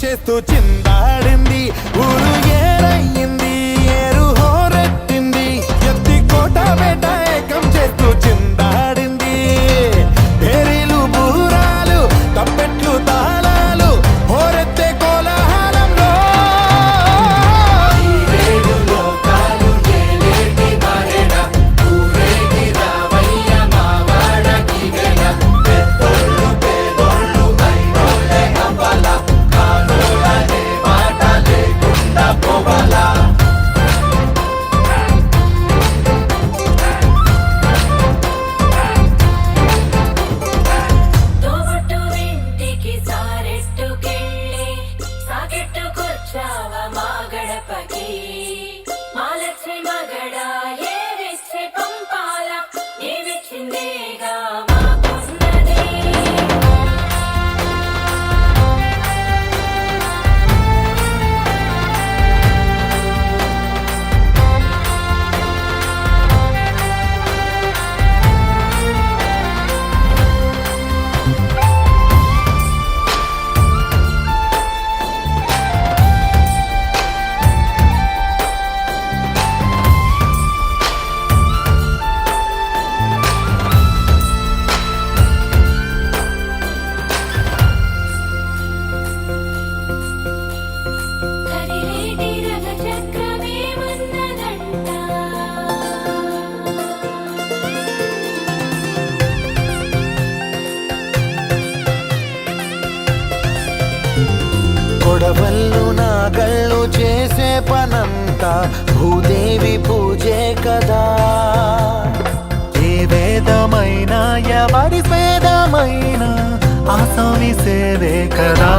చేస్తూ చిందాడింది. ఊరు ఏరయ్యింది, ఏరు హోరెత్తింది. ఎత్తి కోట బేట ఏకం చేస్తూ చిందాడింది. పేరీలు బూరాలు తప్పెట్లు తాళాలు హోరెత్తే కోలాహలంలో కొడవళ్ళు నాగళ్ళు చేసే పనంతా భూదేవి పూజే కదా. ఏ వేదమైనా ఎవరి వేదమైనా ఆ స్వామి సేవే కదా.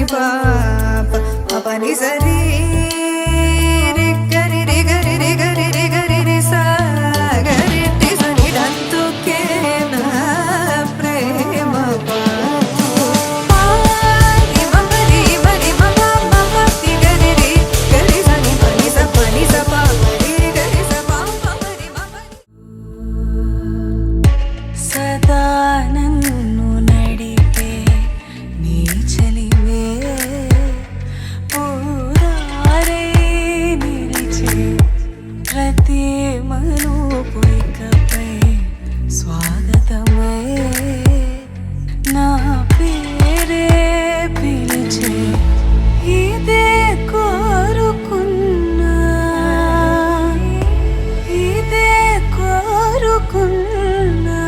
పాప పని సరి రి గరి రి గరి రి గరి రి గరి రి సా గరి టి సని డంతుకే నా ప్రేమ పాని మమరి మని మమ మమ తి గరి రి గరి సని పని స పా గరి గరి స పా మమరి మమ సదా నన్ను నడిపే నీ చలివే పూదారే నిలిచే ప్రతి మలుపు ఇకపై స్వాగతమై నా పేరే పిలిచే ఇదే కోరుకున్నా ఇదే కోరుకున్నా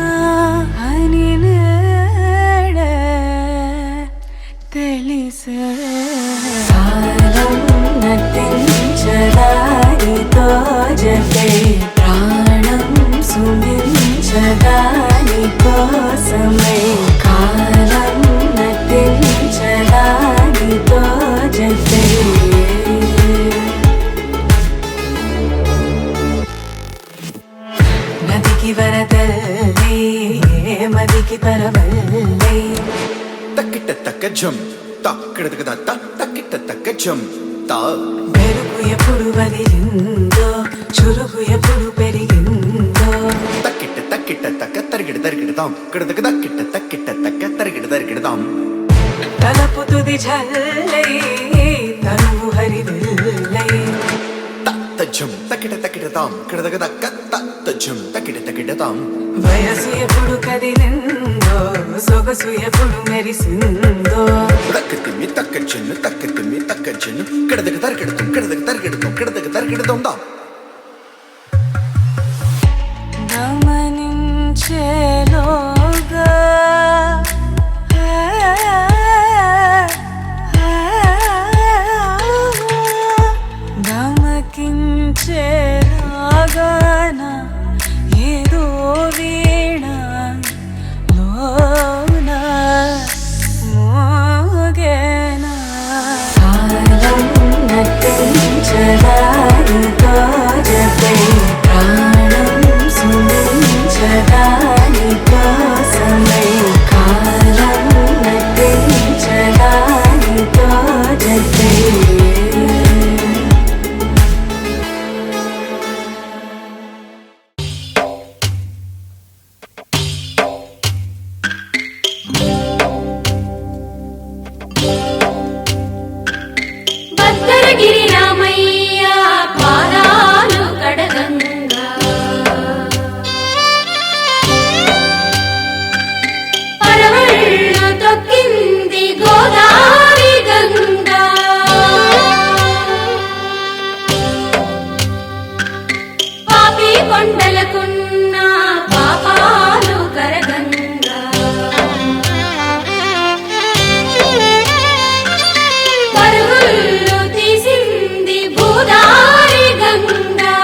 అని నేడే తెలిసే కాలం నటించదానితో జతే ప్రాణం సుమించదాని కోసమై కాలం నటించదానితో జతే నదికి వరదల్లి మదికి పరవల్లి తక్కిట తక్క జం తక్కిడతక దత్త తక్కిట తక్క జం తా మెరుపు ఎప్పుడు వదిలిందో చురుకు ఎప్పుడు పెరిగిందో తక్కిట తక్కిట తక్క తరిగిడ తరిగిడతాం కిడతక తక్కిట తక్కిట తక్క తరిగిడ తరిగిడతాం తలపు తుది జల్లై తనువు హరివిల్లై తత్త జం తక్కిట తక్కిడతాం కిడతక తక్క తత్త జం తక్కిట తక్కిడతాం వయసు ఎప్పుడు కదిలిందో సొగసు ఎప్పుడు మెరిసిందో తక్కతిమ్మి తక్క చెన్ను తక్కతిమ్మి తక్క చెన్ను కిడతక తరిగిడతాం కిడతక తరిగిడతాం కిడతక తరిగిడతాం దా గమనించేలోగా గమకించేలాగాన ఏదో వీణ లోన మోగేనా కాలం నటించదానితో జతే ప్రాణం సుమించదాని కోసమై కాలం నటించదానితో జతే భద్రగిరి రామయ్య పాదాలు కడగంగా పరవళ్ళు తొక్కింది గోదావరి గంగా పాపి కొండలకున్న పాపాలు కరగంగా పరుగులు తీసింది భూదారి గంగా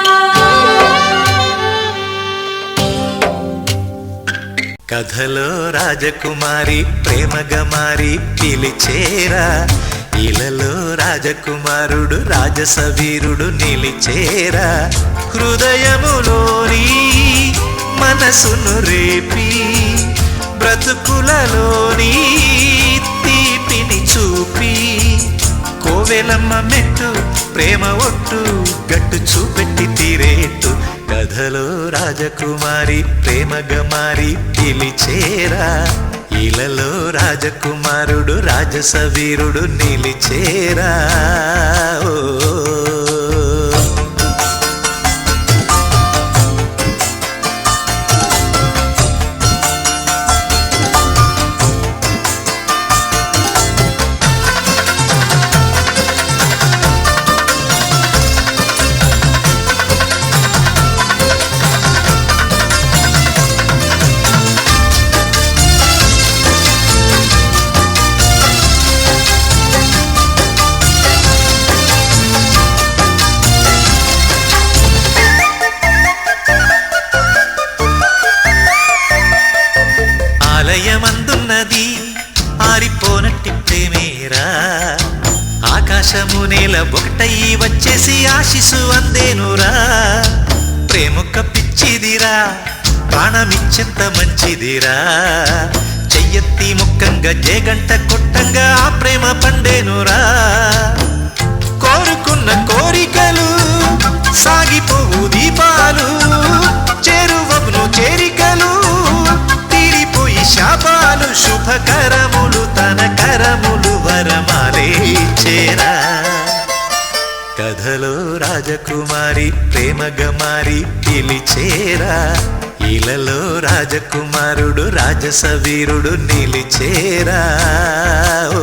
కథలో రాజకుమారి ప్రేమగా మారి పిలిచేరా ఇలలో రాజకుమారుడు రాజసవీరుడు నిలిచేరా హృదయములోని మనసును రేపి బ్రతుకులలోని తీపిని చూపి కోవెలమ్మ మెట్టు ప్రేమ ఒట్టు గట్టు చూపెట్టి తీరేట్టు కథలో రాజకుమారి ప్రేమగా మారి పిలిచేరా ఇలలో రాజకుమారుడు రాజసవీరుడు నిలిచేరా ఓ ఆలయమందున్నది ఆరిపోనట్టి ప్రేమేరా ఆకాశము నేల ఒకటయ్యి వచ్చేసి ఆశిసు అందేనురా. ప్రేమొక్క పిచ్చిదిరా, ప్రాణమిచ్చెంత మంచిదిరా. చెయ్యెత్తి ముక్కంగా జేగంట కొట్టంగా ఆ ప్రేమ పండేనురా. కోరుకున్న కోరికలు సాగిపోవు దీపాలు, చేరువమును చేరికలు తీరిపోయి శాపాలు. శుభకరములు తన కరములు వరమాలే చేరా. కథలో రాజకుమారి ప్రేమగా మారి పిలిచేరా. ఇలలో రాజకుమారుడు రాజస వీరుడు నిలిచేరా. ఓ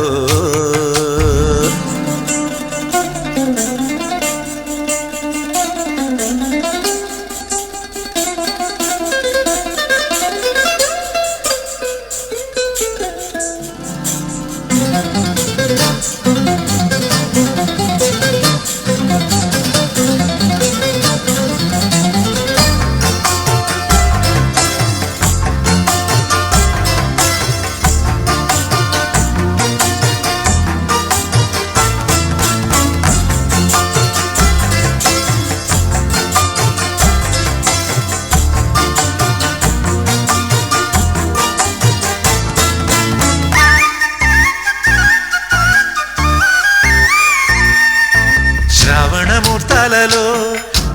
శ్రావణమూర్తాలలో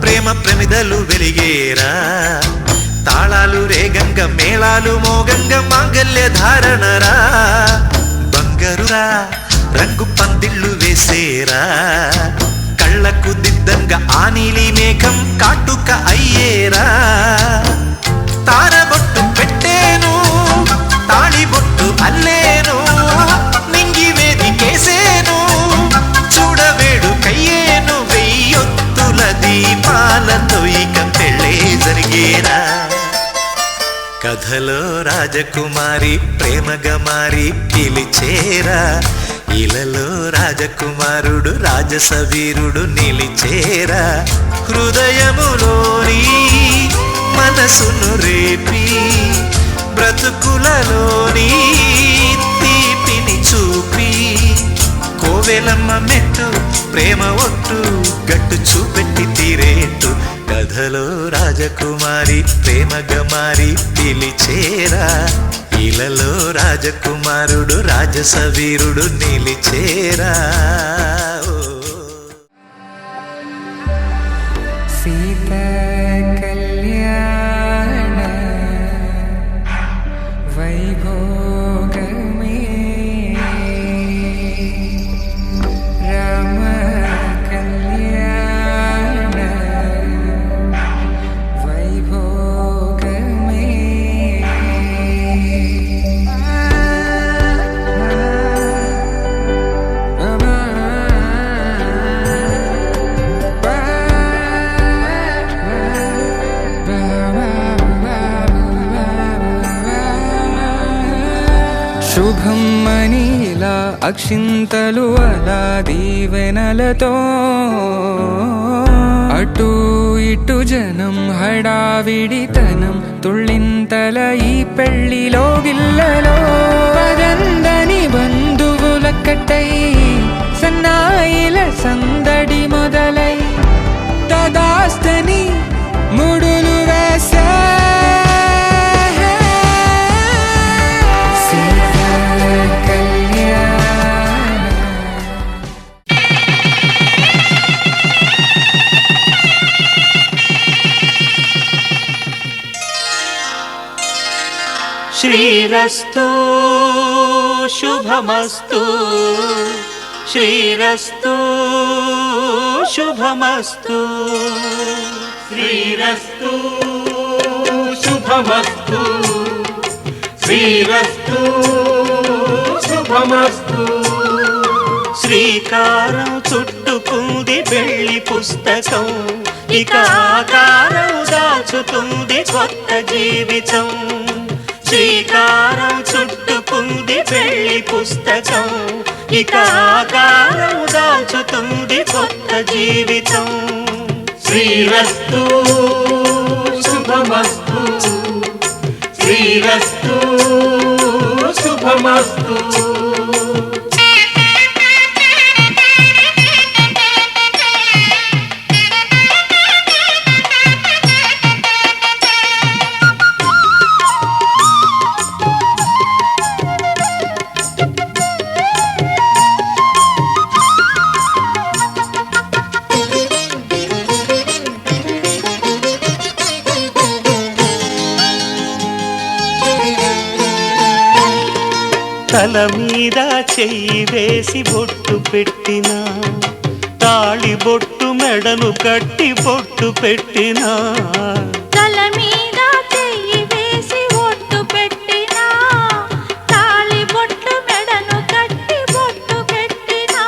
ప్రేమ ప్రమిదలు వెలిగేరా. తాళాలు రేగంగ మేళాలు మోగంగ మాంగల్య ధారణరా. బంగారురా రంగు పందిళ్ళు వేసేరా. కళ్ళకు దిద్దంగా ఆ నీలి మేఘం కాటుక అయ్యేరా. తారబొట్టు పెట్టేను తాళిబొట్టు అల్లేను, నింగి వేదికేసేను చూడవేడు కయ్యేను. వెయ్యొత్తుల దీపాలతో ఇక పెళ్ళే జరిగేరా. కథలో రాజకుమారి ప్రేమగా మారి పిలిచేరా. ఇలలో రాజకుమారుడు రాజస వీరుడు నిలిచేరా. హృదయములోని మనసును రేపి బ్రతుకులలోని తీపిని చూపి, కోవెలమ్మ మెట్టు ప్రేమ ఒట్టు గట్టు చూపెట్టి తీరేట్టు. కథలో రాజకుమారి ప్రేమగా మారి పిలిచేరా. ఇలలో రాజకుమారుడు రాజస వీరుడు నిలిచేరా. సీతా కళ్యాణ వైభోగమే రామ కళ్యాణ వైభోగమే. శుభం మనీలా అక్షింతలు అలా దీవెనలతో అటు ఇటు జనం హడావిడితనం తుళ్ళింతల ఈ పెళ్లిలో గిల్లలో. పదందని బంధువులక్కటై సన్నాయిల సందడి మొదలై తదాస్తని ముడులు వేసే. శ్రీరస్తు శుభమస్తు, శ్రీరస్తు శుభమస్తు, శ్రీరస్తు శుభమస్తు, శ్రీరస్తు శుభమస్తు. శ్రీకారం చుట్టుకుంది పెళ్లి పుస్తకం, ఇక ఆకారం దాచుతుంది కొత్త జీవితం. శ్రీకారం చుట్టుకుంది పెళ్లి పుస్తకం, ఇక ఆకారం దాచుతుంది కొత్త జీవితం. శ్రీరస్తు శుభమస్తు, శ్రీరస్తు శుభమస్తు. తల మీద చెయ్యి వేసి బొట్టు పెట్టినా తాళి బొట్టు మెడను కట్టి బొట్టు పెట్టినా తల మీద చెయ్యి వేసి ఒట్టు పెట్టినా తాళి బొట్టు మెడను కట్టి బొట్టు పెట్టినా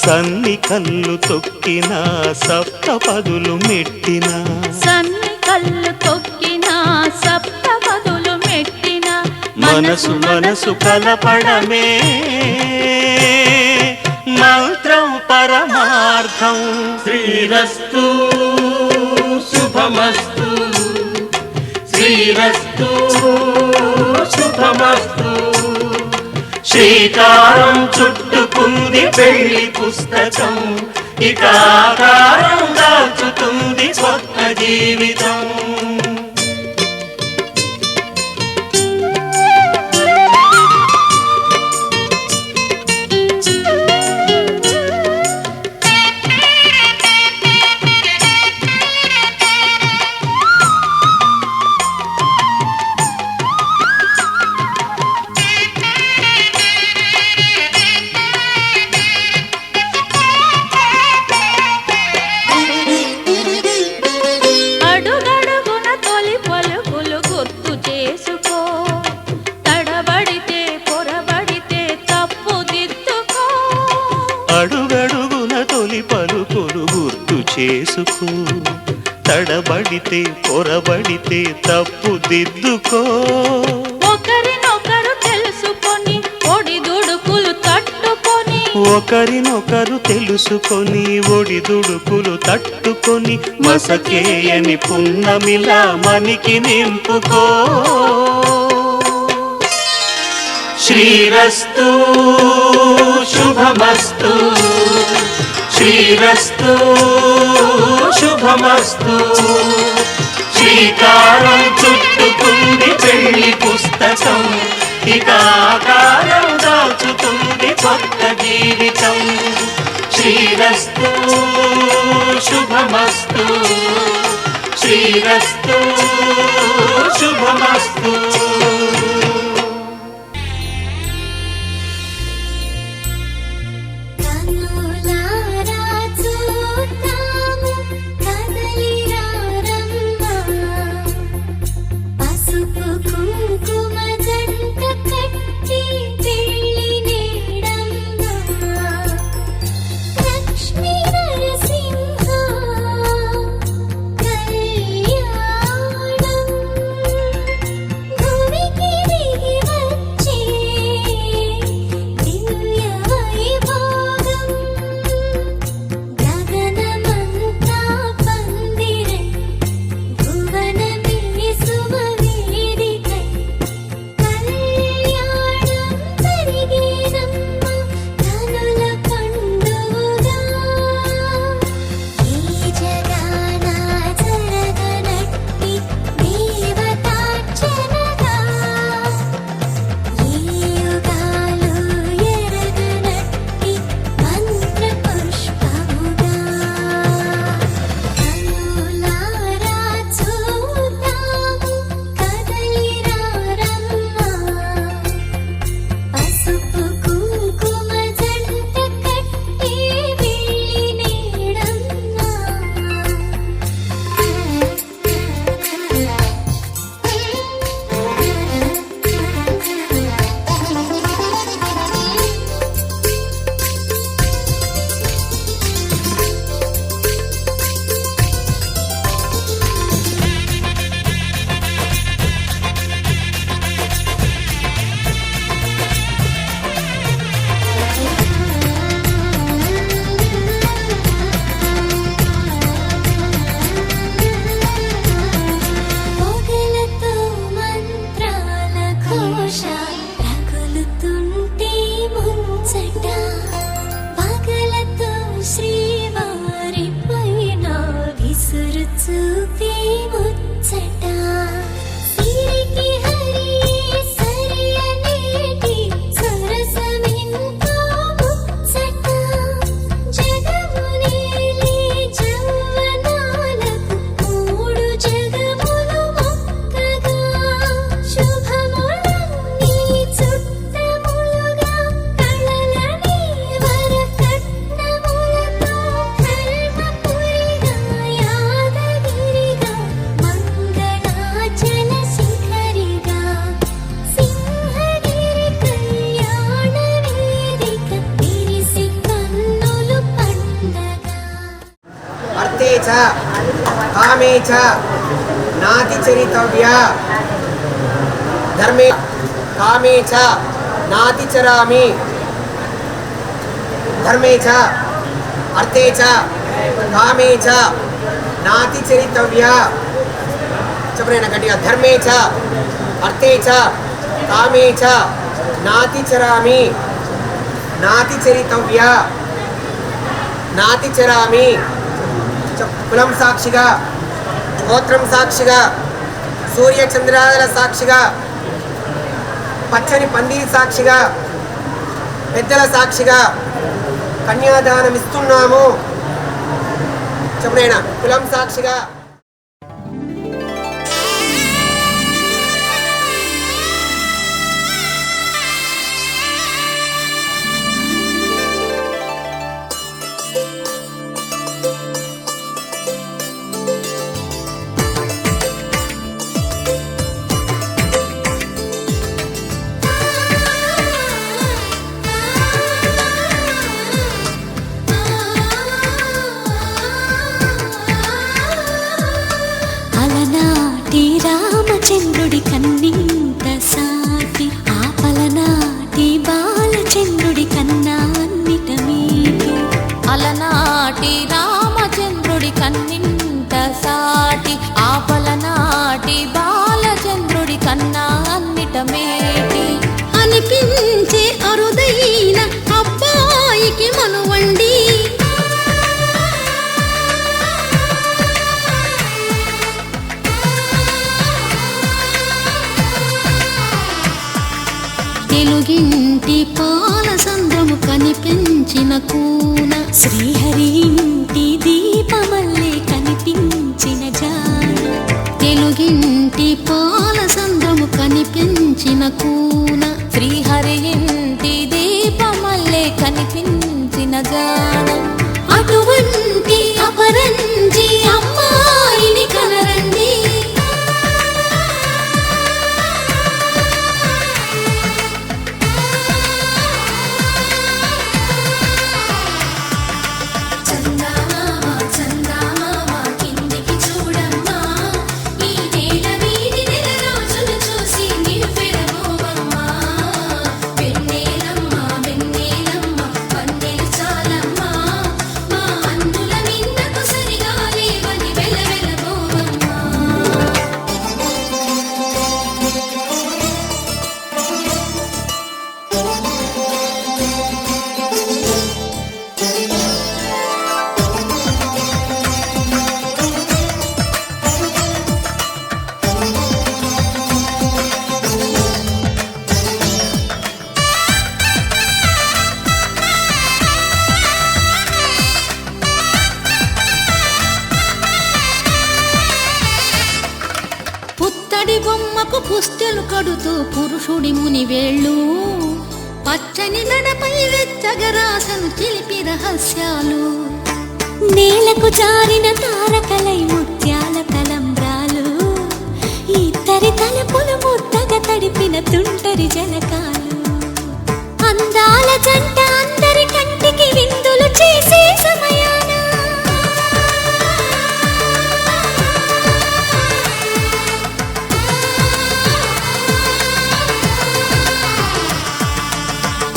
సన్ని కళ్ళు తొక్కినా సప్త పదులు మెట్టినా సన్ని కళ్ళు తొక్కినా సప్త పదులు మెట్టినా మనసు మనసు కలపడమే మంత్రం పరమార్థం శ్రీరస్తు శుభమస్తు శ్రీరస్తు శుభమస్తు శ్రీకారం చుట్టుకుంది పెళ్లి పుస్తకం ఇక ఆకారం దాచుతుంది కొత్త జీవితం అడుగడుగున తొలి పలుకులు గుర్తు చేసుకో తడబడితే పొరబడితే తప్పు దిద్దుకో అడుగడుగున తొలి పలుకులు గుర్తు చేసుకో తడబడితే పొరబడితే తప్పు దిద్దుకో ఒకరినొకరు తెలుసుకొని ఒడిదుడుకులు తట్టుకొని ఒకరినొకరు తెలుసుకొని ఒడిదుడుకులు తట్టుకొని మసకేయని పున్నమిలా మనికి నింపుకో శ్రీరస్తు శుభమస్తు శ్రీరస్తు శుభమస్తు శ్రీకారం చుట్టుకుంది పెళ్లి పుస్తకం ఇక ఆకారం దాచుతుంది కొత్త జీవితం శ్రీరస్తు శుభమస్తు శ్రీరస్తు శుభమస్తు కనులారా చూద్దాము కదలిరా రమ్మా పసుపు కుంకుమ జంట కట్టి పెళ్లి నేడమ్మా లక్ష్మీ నరసింహ కళ్యాణం భువి కామే చ నాతి చరితవ్య ధర్మే కామే చ నాతి చరామి ధర్మే చ అర్థే చ కామే చ నాతి చరితవ్య చెప్పలేనా గట్టిగా ధర్మే చ అర్థే చ కామే చ నాతి చరామి నాతి చరితవ్య నాతి చరామి కులం సాక్షిగా గోత్రం సాక్షిగా సూర్య చంద్రాల సాక్షిగా పచ్చని పందిరి సాక్షిగా పెద్దల సాక్షిగా కన్యాదానం ఇస్తున్నాము చెప్పలేనా కులం సాక్షిగా అలనాటి రామచంద్రుడి కన్నింత సాటి ఆపలనాటి బాలచంద్రుడి కన్నా అన్నిట మీటి అలనాటి రామచంద్రుడి కన్నింత సాటి ఆపలనాటి బాలచంద్రుడి కన్నా అన్నిట మేటి అనిపించే అరుదైన అబ్బాయికి మనువండి తెలుగింటి పాల సంద్రము కనిపించిన కూన శ్రీహరి ఇంటి దీపమల్లే కనిపించిన జాన తెలుగింటి పాల సంద్రము కనిపించిన కూన శ్రీహరి ఇంటి దీపమల్లే కనిపించిన జాన అటువంటి అపరంజి అమ్మాయిని కనరండి చందమామ చందమామ కిందికి చూడమ్మా ఈ నేల వీధి నెల రోజులు చూసి నివ్వెరబోవమ్మా వెన్నెలమ్మ వెన్నెలమ్మ పన్నెలు చాలమ్మా మా అందుల మిన్నకు సరిగా లేవని వెలవెలబోవమ్మా పుత్తడి బొమ్మకు పుస్తెలు కడుతూ పురుషుడి ముని వేళ్ళు పచ్చని నడపై వెచ్చగరాసను చిలిపి రహస్యాలు నేలకు జారిన తారకలై ముత్యాల తలంబ్రాలు ఇద్దరి తలపులు ముద్దగా తడిపిన తుంటరి జలకాలు అందాల జంట అందరి కంటికి విందులు చేసే సమయాన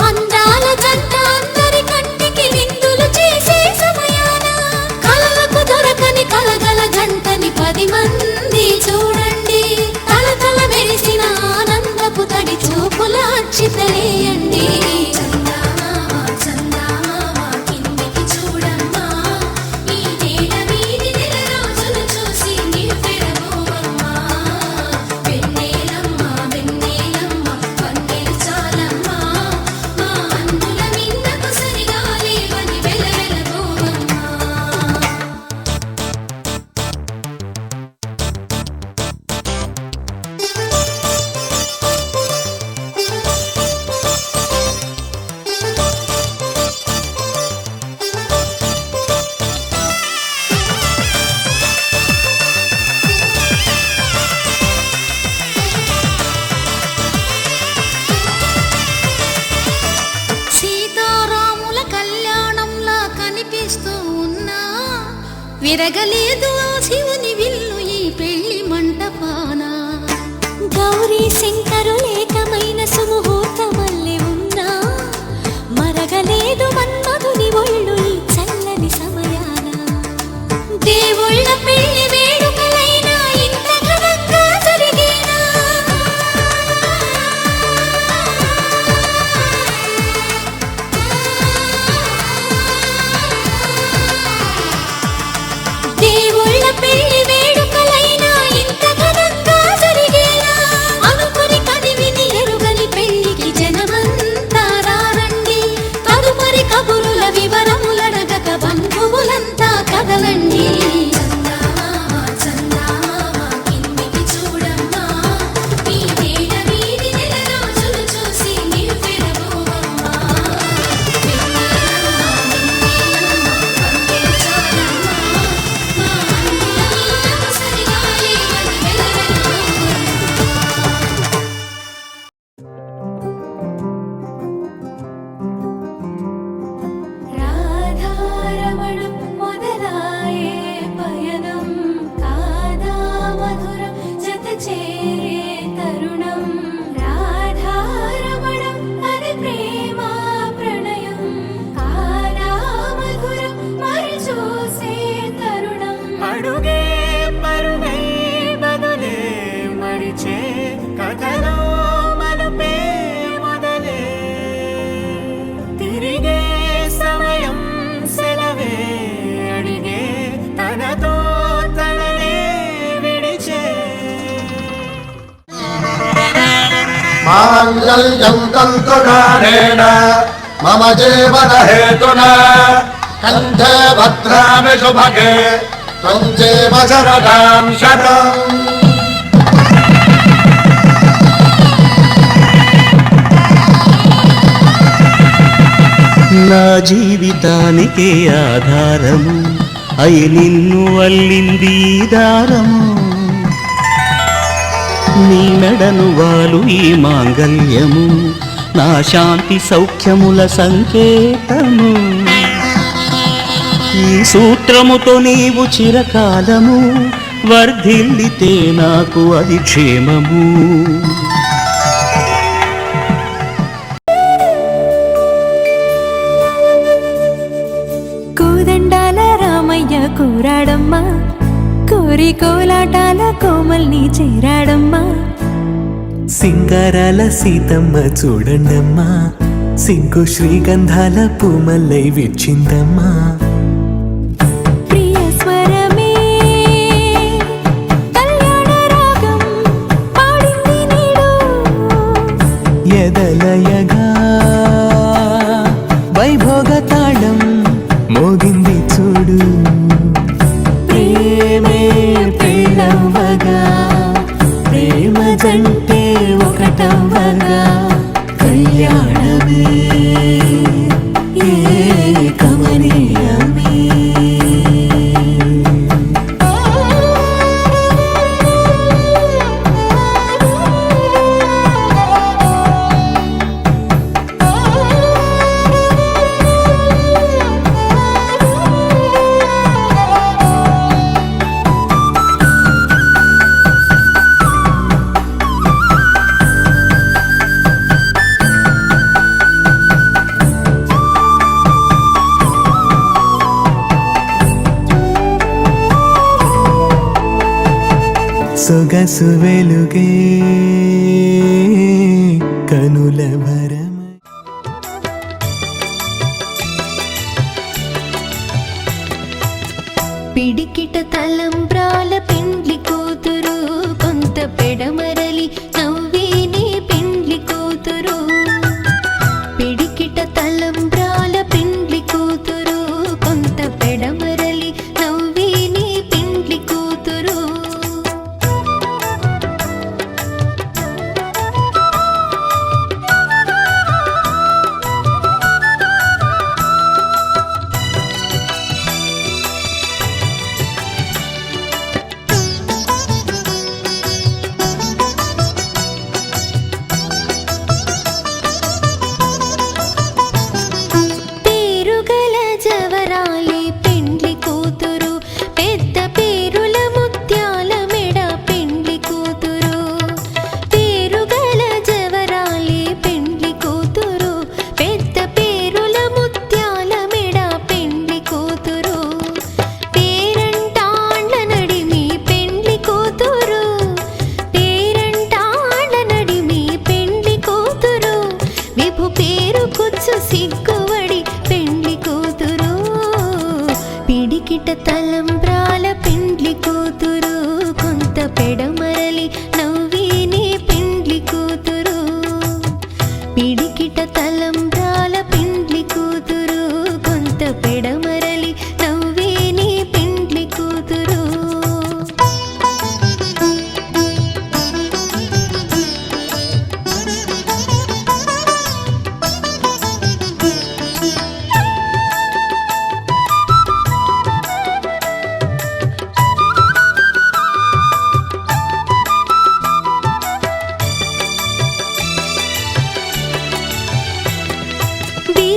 అందాల జంట అందరి కంటికి విందులు చేసే సమయాన కలలకు దొరకని కలగల జంటని 10 మంది చూడండి తలతల మెరిసిన ఆనందపు తడి చూపుల అచ్చితలేయండి చందమామ చందమామ కిందికి చూడమ్మా ఈ నేల వీధి నెల రోజులు చూసి నివ్వెరబోవమ్మా వెన్నెలమ్మ వెన్నెలమ్మ పన్నెలు చాలమ్మా మా అందుల మిన్నకు సరిగా లేవని వెలవెలబోవమ్మా సీతారాముల కళ్యాణంలా కనిపిస్తూ ఉన్నా విరగలేదు ఆ శివుని భూమి శంకరులేకమైన సుముహూర్తమల్లె ఉన్నా మరగలేదు మన్మధుని ఒళ్ళు ఈ చల్లని సమయాన. దేవుళ్ళ పెళ్లి వేడుకలైనా ఇంత ఘనంగా జరిగేనా? దేవుళ్ళ పెళ్లి వేడుకలైనా ఇంత ఘనంగా జరిగేనా? అనుకుని కదివిని ఎరుగని పెళ్లికి జనమంతా రారండి. తదుపరి కబురుల వివరములడగక బంధువులంతా కదలండి. చందమామ చందమామ కిందికి చూడమ్మా, ఈ వేళ వీధి నెల రోజులు చూసి నివ్వెరబోవమ్మా. వెన్నెలమ్మ వెన్నెలమ్మ పంకెలు చాలమ్మా, మా అన్నుల నీడకు సరిగాలి అని వెలవెలబోవమ్మా. రాధారమణం మొదలాయే పయనం, కాదా మధురం జత చేరే తరుణం. రాధారమణం అది ప్రేమ ప్రణయం, కాదా మధురం మరి చూసే తరుణం. అడుగే పరుగై బదులే మరిచే కథలో మలుపే మొదలే. తిరిగే సమయం సెలవే అడిగే తనతో తననే విడిచే. మాంగళ్యం తంతునానేన మమ జీవన హేతున కంఠే భద్రామి శుభగే త్వం జీవ శరదాం శతం. నా జీవితానికి ఆధారము అయి నిన్ను అల్లింది ఈ దారము. నీ మెడను వాలు ఈ మాంగళ్యము, నా శాంతి సౌఖ్యముల సంకేతము. ఈ సూత్రముతో నీవు చిరకాలము వర్ధిల్లితే నాకు అది క్షేమము. కోదండాల రామయ్య కోరాడమ్మా, కోరి కోలాటాల కోమల్ని చేరాడమ్మా. సింగారాల సీతమ్మ చూడండమ్మా, సింగు శ్రీగంధాల పూమల్లై విచ్చిందమ్మా. ప్రియ స్వరమే కళ్యాణ రాగం పాడింది నీడు, ఎదలయగా వైభోగ తాళం మోగింది చూడు. ప్రేమే పెళ్ళవ్వగా ప్రేమ జంటే ఒకటవ్వగా కళ్యాణమే ఏ కమనీయమే. సొగసు వెలుగే కనుల భరమ. పిడికిట తలంబ్రాల పెండ్లి కూతురు, కొంత పెడమరలి నవ్విని పెండ్లి కూతురు. పిడికిట తలంబ్రాల పెండ్లి కూతురు, కొంత పెడమరలి నవ్విని పెండ్లి కూతురు.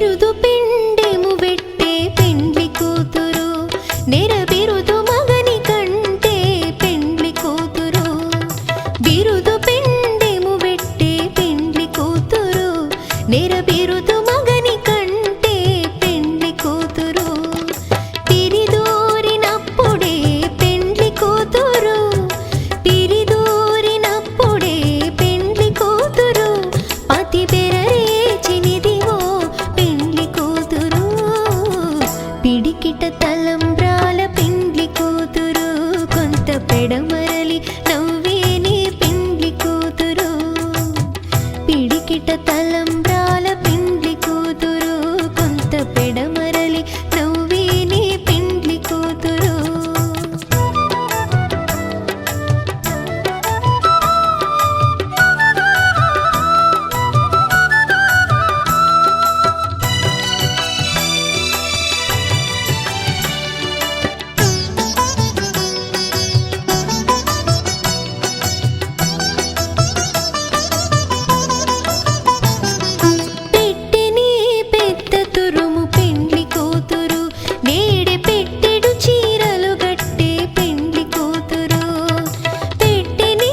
బిరుదు పిండెము వెట్టే పెండ్లి కూతురు నెరబిరుదు మగని కంటే పెండ్లి కూతురు బిరుదు పిండెము వెట్టే పెండ్లి కూతురు నెరబిరుదు మగని కంటే పెండ్లి కూతురు పిరిదూరినప్పుడే పెండ్లి కూతురు పిరిదూరినప్పుడే పెండ్లి కూతురు పతి బెరరేచినిదివో పెండ్లి కూతురు పిడికిట తలంబ్రాల పెండ్లి కూతురు కొంత పెడమరలి నవ్వేని పెండ్లి కూతురు పిడికిట తలంబ్రాల పెండ్లి కూతురు కొంత పెడమరలి నవ్వేని పెండ్లి కూతురు పెట్టెని పెద్ద తురుము పెండ్లి కూతురు నేడే పెట్టెడు చీరలు గట్టే పెండ్లి కూతురు పెట్టెని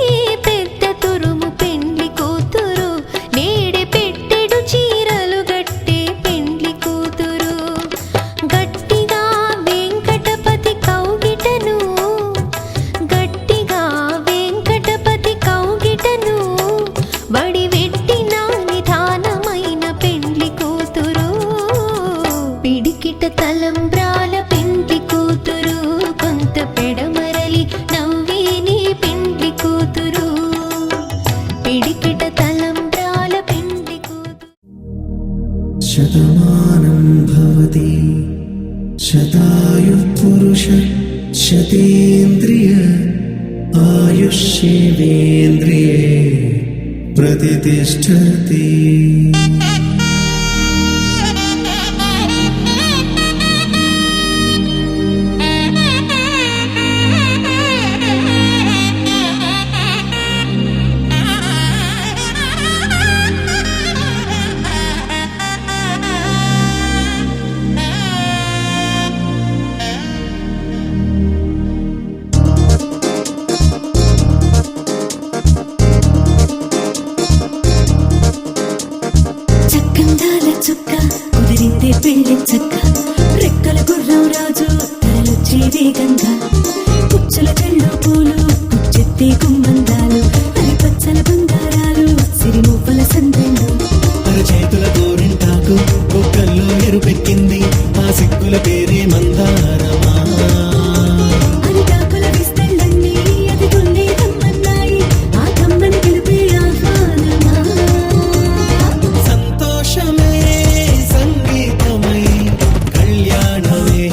పెద్ద తురుము పెండ్లి కూతురు నేడే పెట్టెడు చీరలు గట్టే పెండ్లి కూతురు గట్టిగా వెంకటపతి కౌగిటను గట్టిగా వెంకటపతి కౌగిటను వడివెట్టిన నిధానమైన పెండ్లి కూతురు పిడికిట తలంబ్రాల పెండ్లి కూతురు కొంత పెడమరలి నవ్వేని పెండ్లి కూతురు పిడికిట తలంబ్రాల పెండ్లి కూతురు శతమానం భవతి శతాయుః పురుష శతేంద్రియ ఆయుష్యేంద్రియే ప్రతిష్టతి. చక్కందాల చుక్క కుదిరిందే పెళ్లి చక్క రెక్కల గుర్రం రాజు తలొచ్చే వేగంగా పుచ్చల చెళ్ళు పూలు కుచ్చెత్తే గుమ్మందాలు అని పచ్చల బంగారాలు సిరిమూపల సందెళ్ళు అరచేతుల గోరింటాకు బొక్కల్లో ఎరుపెక్కింది ఆ సిగ్గుల పేరే మందారమా. అరిటాకుల విస్తళ్ళన్నీ అది కొన్నే కమ్మన్నాయి ఆ కమ్మని పిలిపే ఆహ్వానమా సంతోషమే సంగీతమై కళ్యాణమే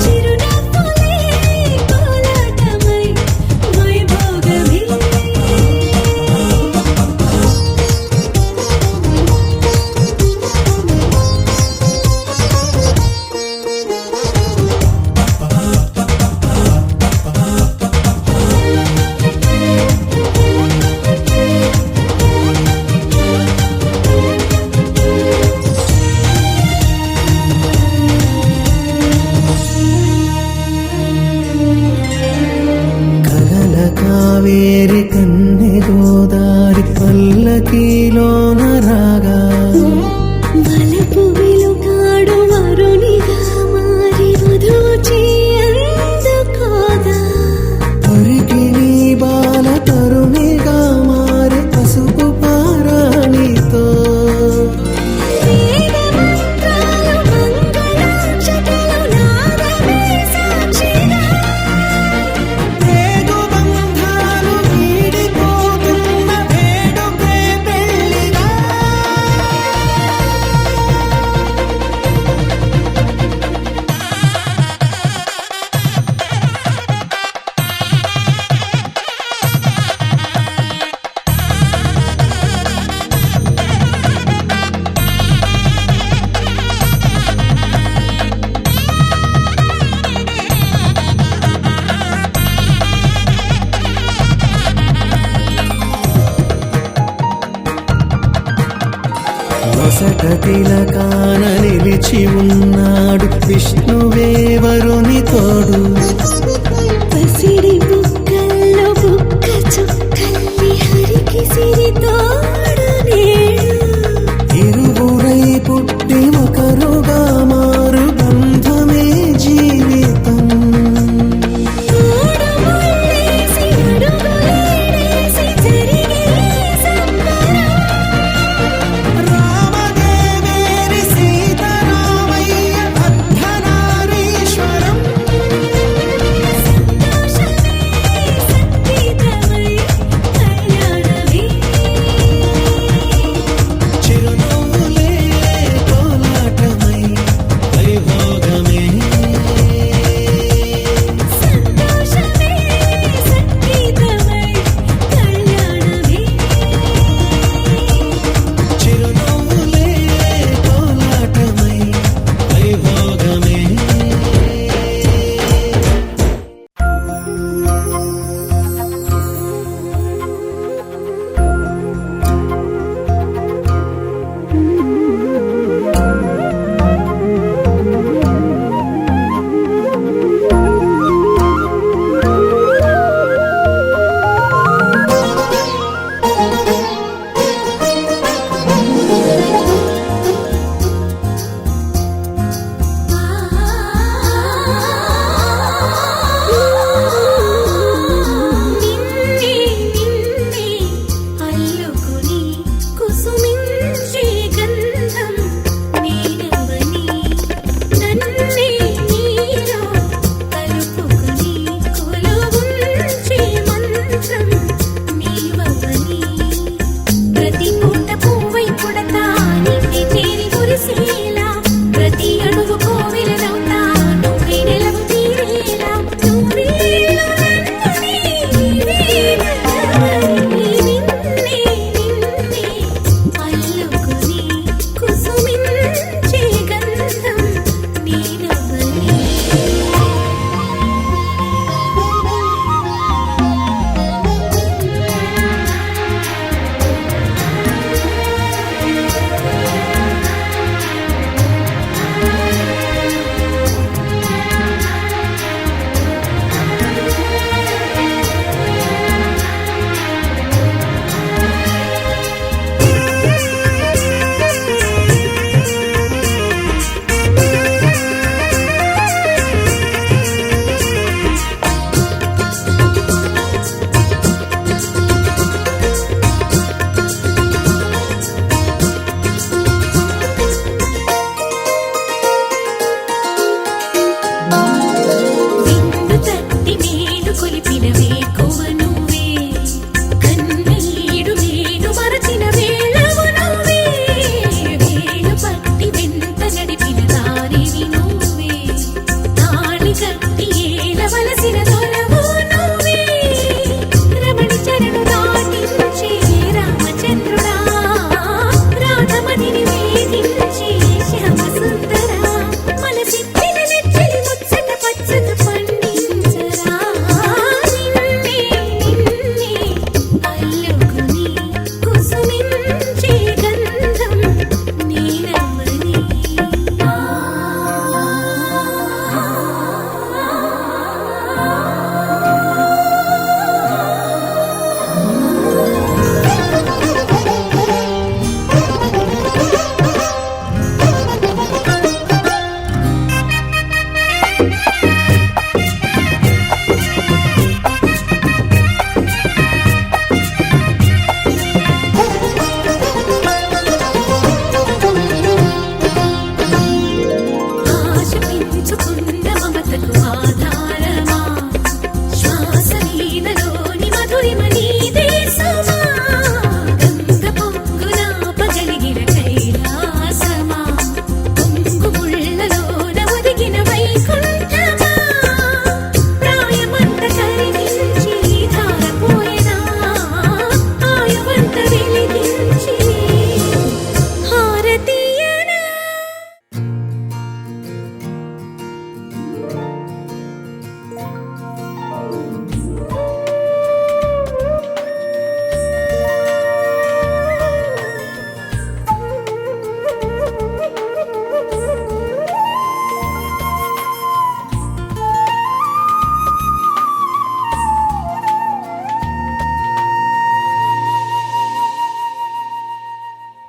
చిరునవ్వులే కోలాటమై వైభోగమే కలల కావేరి కన్నె గోదారి పల్లకీలోన రాగా వలపు వెలుగాడు వరునిగా మారి వధూచి అందుకోదా పరికి నీ బాల తరుణిగా మారి పసుపు పారాణితో వేద మంత్రాలు మంగళాక్షతలు నాదమే సాక్షిగా రేగు బంధాలు వీడిపోతున్న వేడుకే పెళ్లిగా బాసట తిలకాన నిలిచి ఉన్నాడు విష్ణువే వరుని తోడు. పసిడి బుక్కల్లో బుక్క చుక్కల్లి హరికి సిరి తోడు నేడు. ఇరువురై పుట్టి ఒకరుగా మారు బంధమే జీవితం. మూడు ముళ్ళేసి అడుగులేసి జరిగే సంబరం. రామదేవేరి సీతారామయ్య అర్ధనారీశ్వరం. సంతోషమే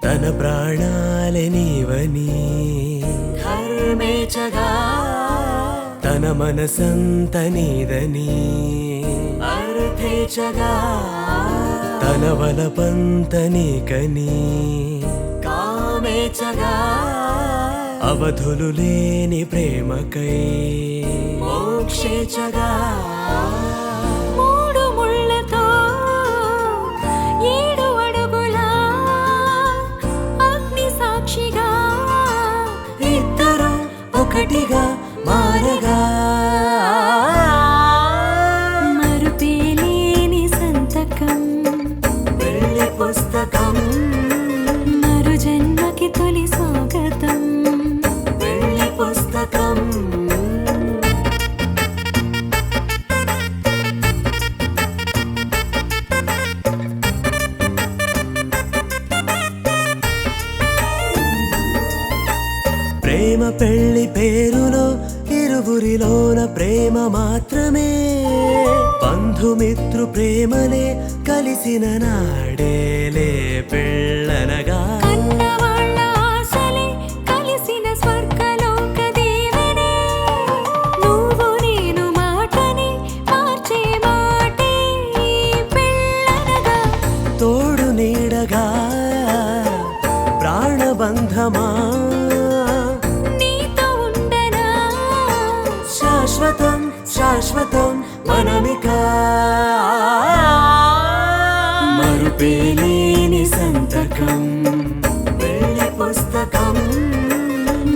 తన ప్రాణాలే నీవని ధర్మేచగా తన మనసంత నీదని అర్థేచగా తన వలపంత నీకని కామేచగా అవధులు లేని ప్రేమకై మోక్షేచగా మూడు ముళ్ళతో 7 అడుగుల అగ్ని సాక్షిగా ఇద్దరు ఒకటిగా మారగా మరుపేలేని సంతకం పెళ్లి పుస్తకం మరు జన్మకి తొలి స్వాగతం పెళ్లి పుస్తకం ప్రేమ పెళ్లి పేరులో ఇరువురిలోన ప్రేమ మాత్రమే బంధుమిత్రు ప్రేమలే కలిసిన నాడేలే పెళ్ళనగా కన్నవాళ్ళ ఆశలే కలిసిన స్వర్గలోక దీవెనే నువ్వు నేను మాటని మార్చే మాటే పెళ్ళనగా తోడు నీడగా ప్రాణబంధమా నీతో ఉండనా శాశ్వతం శాశ్వతం మనమిక మరుపేలేని సంతకం పెళ్లి పుస్తకం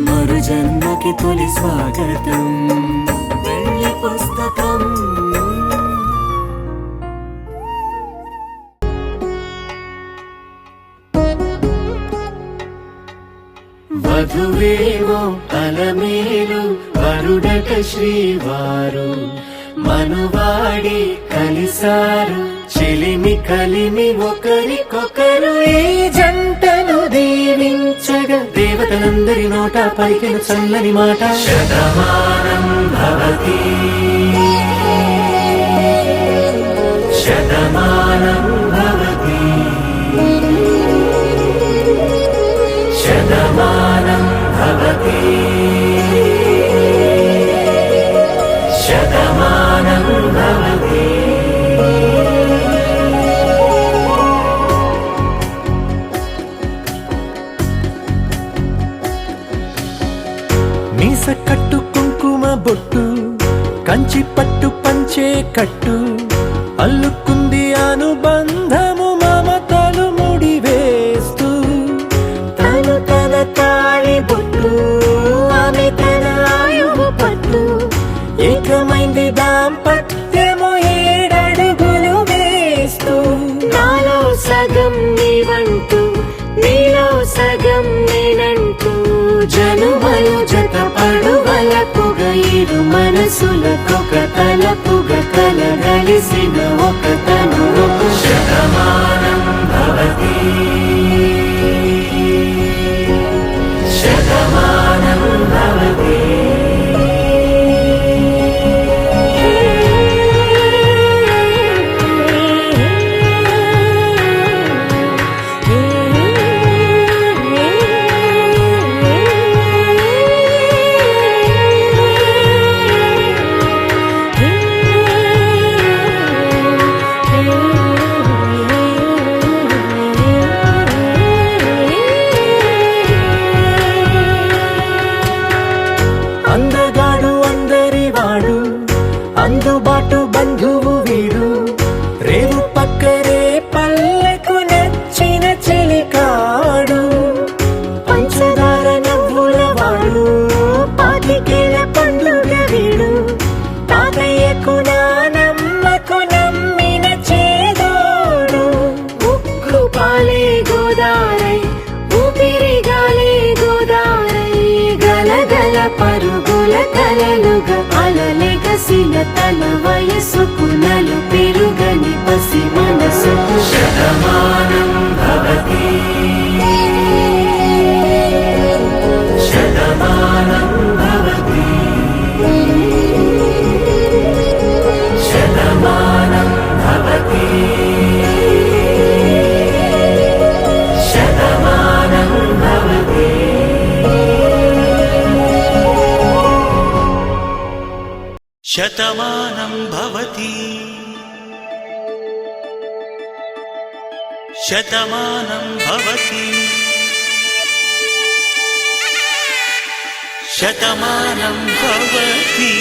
మరు జన్మకి తొలి స్వాగతం పెళ్లి పుస్తకం వధువేవో అలమేలు వరుడట శ్రీవారు మనువాడి కలిసారు చెలిమి కలిమి ఒకరికొకరు ఈ జంటను దీవించగా దేవతలందరి నోట పలికిన చల్లని మాట శతమానం భవతి శతమానం భవతి శతమానం భవతి శతమానం భవతి మీస కట్టు కుంకుమ బొట్టు కంచి పట్టు పంచే కట్టు అల్లుకుంది అనుబంధము మమతలు ముడివేస్తూ తను తన తాళి బొట్టు ఆమె తన ఆయువు పట్టు ఏకమైంది దాంపత్యము 7 అడుగులు వేస్తూ నాలో సగం నీవంటూ నీలో సగం నేనంటూ జనుమలు జత పడువలపుగ ఇరు మనసులకొక తలపుగ కలగలిసిన ఒక తను శతమానం భవతి శతమానం భవతి అందగాడు అందరి వాడు అందుబాటు బంధువు వీడు రేవు పక్కరే పల్లెకు నచ్చిన చెలికాడు పంచదార నవ్వుల వాడు పాతికేల పండుగ వీడు తాతయ్యకు నానమ్మకు నమ్మిన చేదోడు ఉక్కు పాలే గోదారై ఊపిరి గాలే గోదారై గలగల పరుగుల కలలుగా అలలెగసిన తన వయసుకు నలు పెరుగని పసి మనసుకు శతమానం భవతి శతమానం భవతి శతమానం భవతి శతమానం శతమానం భవతి శతమానం భవతి శతమానం భవతి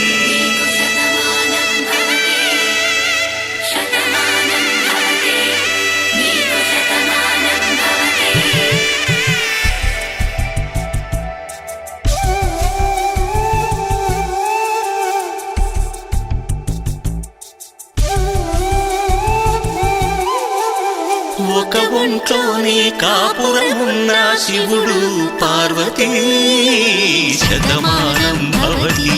ఒక ఒంట్లోనే కాపురమున్న శివుడు పార్వతీ శతమానం భవతి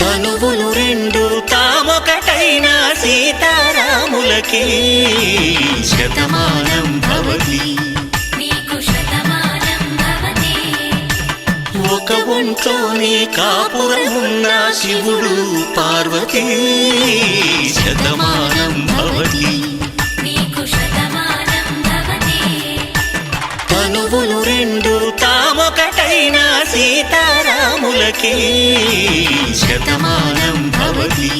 తనువులు రెండు తామొకటైన సీతారాములకి శతమానం భవతి ఒక ఒంట్లోనే కాపురమున్న శివుడు పార్వతీ శతమానం భవతి తనువులు రెండు తామొకటైన సీతారాములకి శతమానం భవతి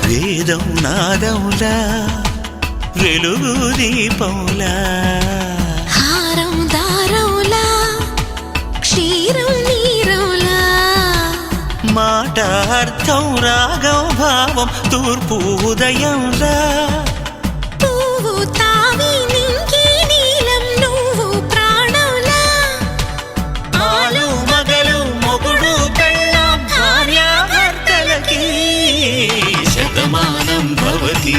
వేదం నాదములా వెలుగు దీపములా హారం దారౌలా క్షీరం నీరౌలా మాట అర్థం రాగం భావం తూర్పు ఉదయంలా పువ్వు తావి నింగి నీలం నువ్వు ప్రాణంలా ఆలు మగలు మొగుడు పెళ్ళాం భార్యాభర్తలకి శతమానం భవతి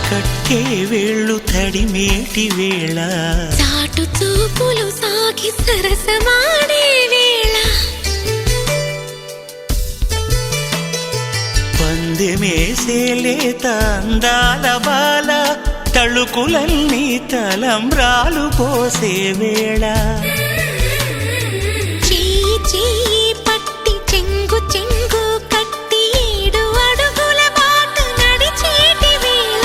కట్టే వేళ్ళు తడిమేటి వేళ చాటు చూపులు సాగి సరసమాడే వేళ పందెమేసేలేత అందాల బాల తళుకులన్నీ తలంబ్రాలు పోసే వేళ చెయ్యి చెయ్యి పట్టి చెంగు చెంగు కట్టి 7 అడుగుల బాట నడిచేటి వేళ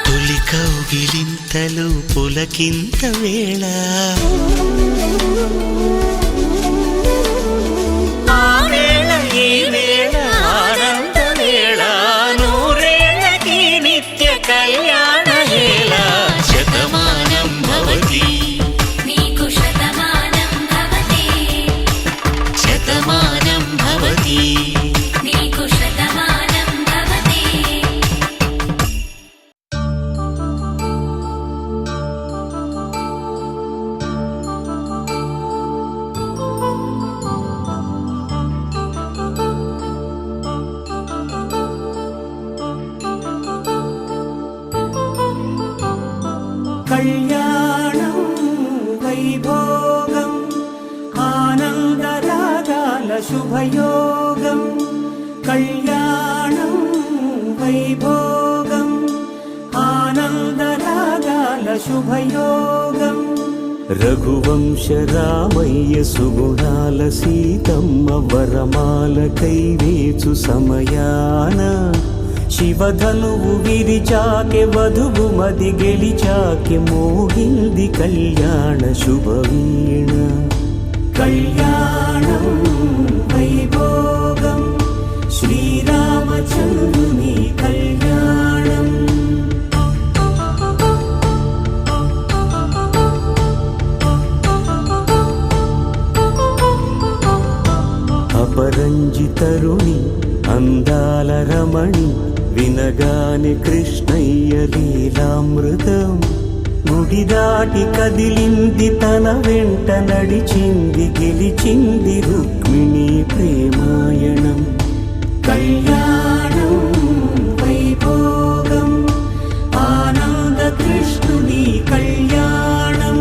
తొలి కౌగిలింతలు పులకింత వేళ ఆ వేళ ఈ వేళ ఆనంద వేళ నూరేళ్ళకి నిత్య కళ్యాణ వేళ శతమానం భవతి శతమానం భవతి కళ్యాణం వైభోగం ఆనందరాగాల శుభయోగం కళ్యాణం వైభోగం ఆనందరాగాల శుభయోగం రఘువంశ రామయ్య సుగుణాల సీతమ్మ వరమాల కైవేచు సమయాన శివధనువు విరిచాకె వధువు మది గెలిచాకె మోగింది కళ్యాణ శుభవీణ కళ్యాణం వైభోగం శ్రీరామచంద్రుని కళ్యాణం అపరంజి తరుణి అందాల రమణి వినగాని కృష్ణయ్య లీలామృతం గుడి దాటి కదిలింది తన వెంట నడిచింది గెలిచింది రుక్మిణి ప్రేమాయణం కళ్యాణం వైభోగం ఆనంద కృష్ణుని కళ్యాణం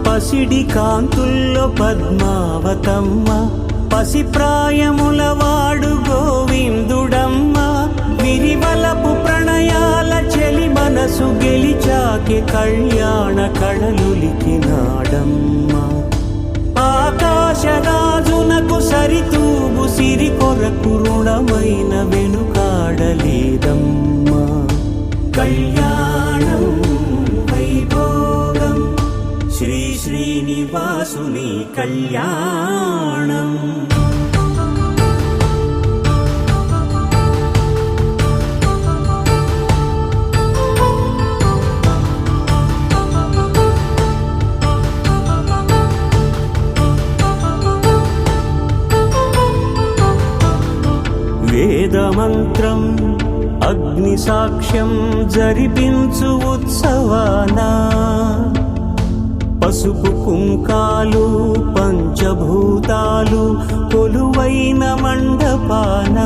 పసిడి కాంతుల్లో పద్మావతమ్మ పసిప్రాయముల వాడు గోవిందుడమ్మ విరివలపు ప్రణయాల చెలి మనసు గెలిచాకే కళ్యాణ కళలులికినాడమ్మ ఆకాశరాజునకు సరితూగు సిరి కొరకు రుణమైన వెనుకాడలేదమ్మ కళ్యాణం వైభోగం శ్రీ శ్రీనివాసుని కళ్యాణం వేదమంత్రం అగ్ని సాక్ష్యం జరిపించు ఉత్సవానా పసుపు కుంకాలు పంచభూతాలు కొలువైన మండపాన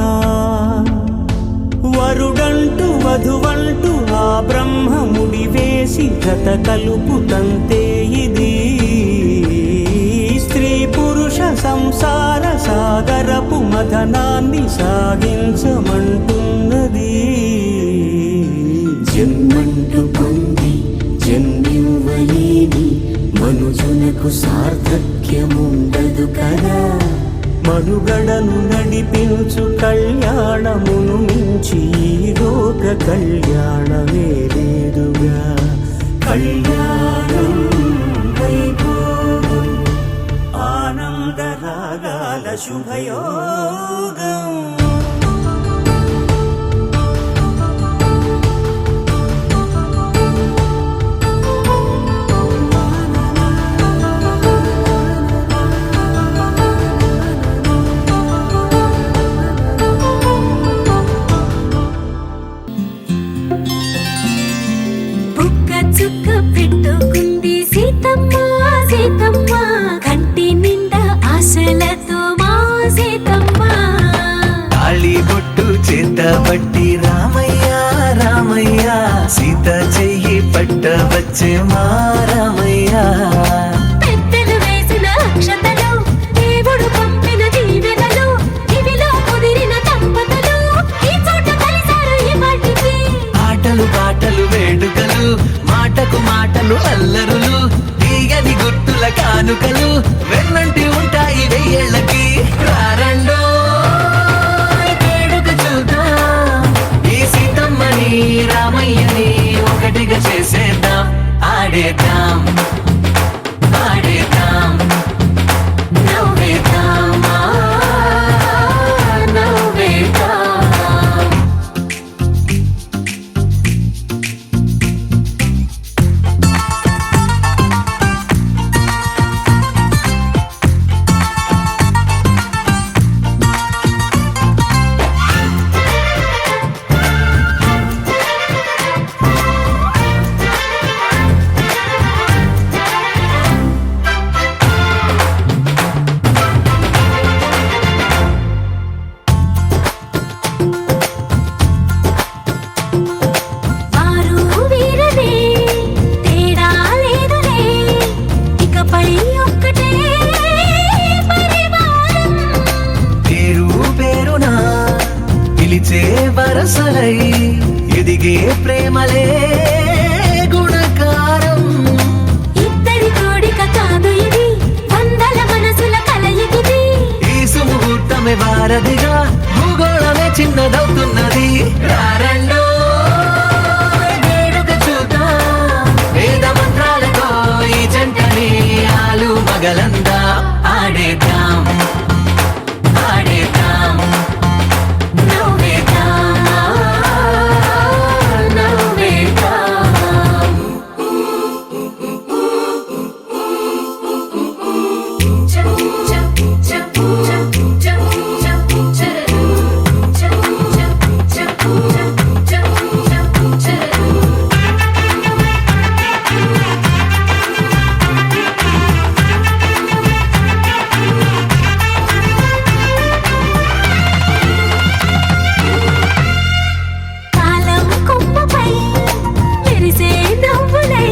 వరుడంటూ వధువంటూ ఆ బ్రహ్మముడి వేసి గత కలుపుతంతే ఇది స్త్రీ పురుష సంసార సాగరపు మథనాన్ని సాగించమంటున్నది జన్మంటూ పొంది జన్మివ్వలేని మనుజునకు సార్థక్యముండదు కదా మనుగడను నడిపించు కళ్యాణమును మించి ఈ లోక కళ్యాణమే లేదుగా కళ్యాణం వైభోగం ఆనంద రాగాల శుభయోగం బుక్క చుక్క పెట్టుకుంది సీతమ్మ సీతమ్మ కంటి నిండా ఆశలతో మా సీతమ్మ తాళి బొట్టు చేత పట్టి రామయ్య రామయ్య సీత చెయ్యి పట్ట వచ్చే మా రామయ్య పెద్దలు వేసిన అక్షతలు దేవుడు పంపిన దీవెనలు ఇవిలో కుదిరిన దంపతులు ఈ చోట కలిసారు ఈ వాటికి ఆటలు పాటలు వేడుకలు మాటకు మాటలు అల్లరులు తీయని గుర్తుల కానుకలు వెన్నంటి ఉంటాయి వెయ్యేళ్ళకి రారండో వేడుక చూద్దాం ఈ సీతమ్మని రామయ్యని ఒకటిగా చేసేద్దాం ఆడేద్దాం ఆడేద్దాం నవ్వేద్దాం నవ్వేద్దాం ఎదిగే ప్రేమలే గుణకారం. ఇద్దరి కోడిక కాదు ఇది, వందల మనసుల కలయికిది. ఈ సుముహూర్తమే వారధిగా భూగోళమే చిన్నదవుతున్నది. రారండో వేడుక చూద్దాం, వేద మంత్రాలతో ఈ జంటని ఆలు మగలందా ఆడేద్దాం ఆడేద్దాం నవ్వేద్దాం, నవ్వేద్దాం. కాలం కొమ్మపై మెరిసే నవ్వులై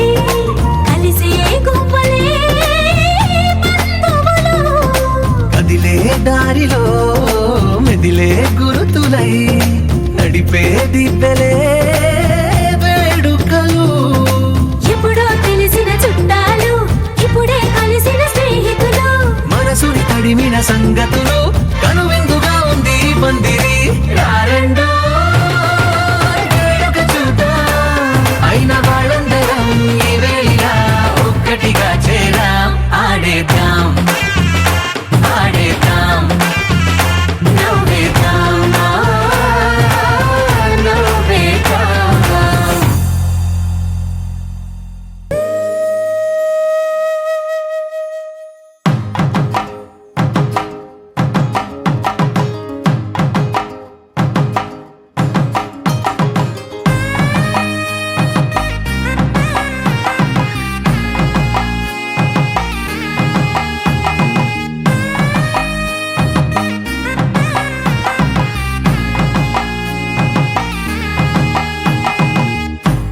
కలిసే గువ్వలే బంధువులు. కదిలే దారిలో మెదిలే గురుతులై నడిపే దిబ్బెలే వేడుకలు. ఎప్పుడో తెలిసిన చుట్టాలు, ఇప్పుడే కలిసిన స్నేహితులు. మనసుని తడిమిన సంగతులు కనువిందుగా ఉంది ఈ పందిరి. రారండో వేడుక చూద్దాం, అయిన వాళ్ళందరం ఈ వేళ ఒక్కటిగా చేరాం. ఆడేద్దాం ఆడేద్దాం నవ్వేద్దాం, నవ్వేద్దాం.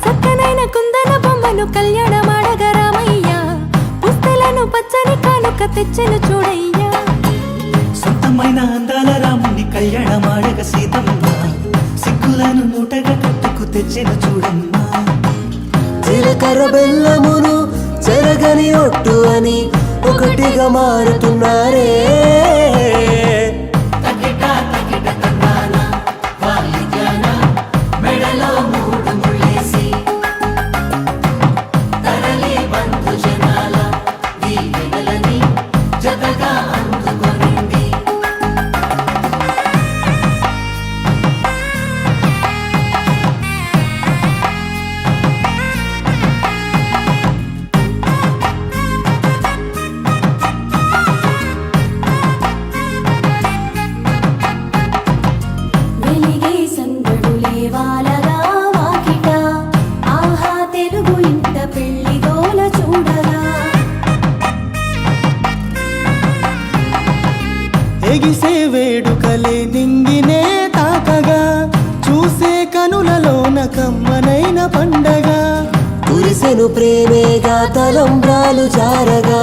చక్కనైన కుందన బొమ్మను కళ్యాణమాడగ రామయ్య, పుస్తలను పచ్చని కానుక తెచ్చెను చూడయ్యా. సొంతమైన అందాల రాముని కళ్యాణమాడగ సీతమ్మ, సిగ్గులను మూటగా కట్టుకు తెచ్చిన చూడమ్మా. జీలకర్ర బెల్లమును చెరగని ఒట్టు అని ఒకటిగా మారుతున్నారే. మెడలో మూడు ముళ్ళేసి తరలి బంధు జనాల దీవెనలని జతగా అందుకొనింది. వెలిగే సందడులే వాలగా వాకిట, ఆహా తెలుగు ఇంట పెళ్లి గోల చూడగా. ఎగిసే వేడుకలే నింగినే తాకగా, చూసే కనులలోన కమ్మనైన పండగ. కురిసెను ప్రేమేగా తలంబ్రాలు జారగా,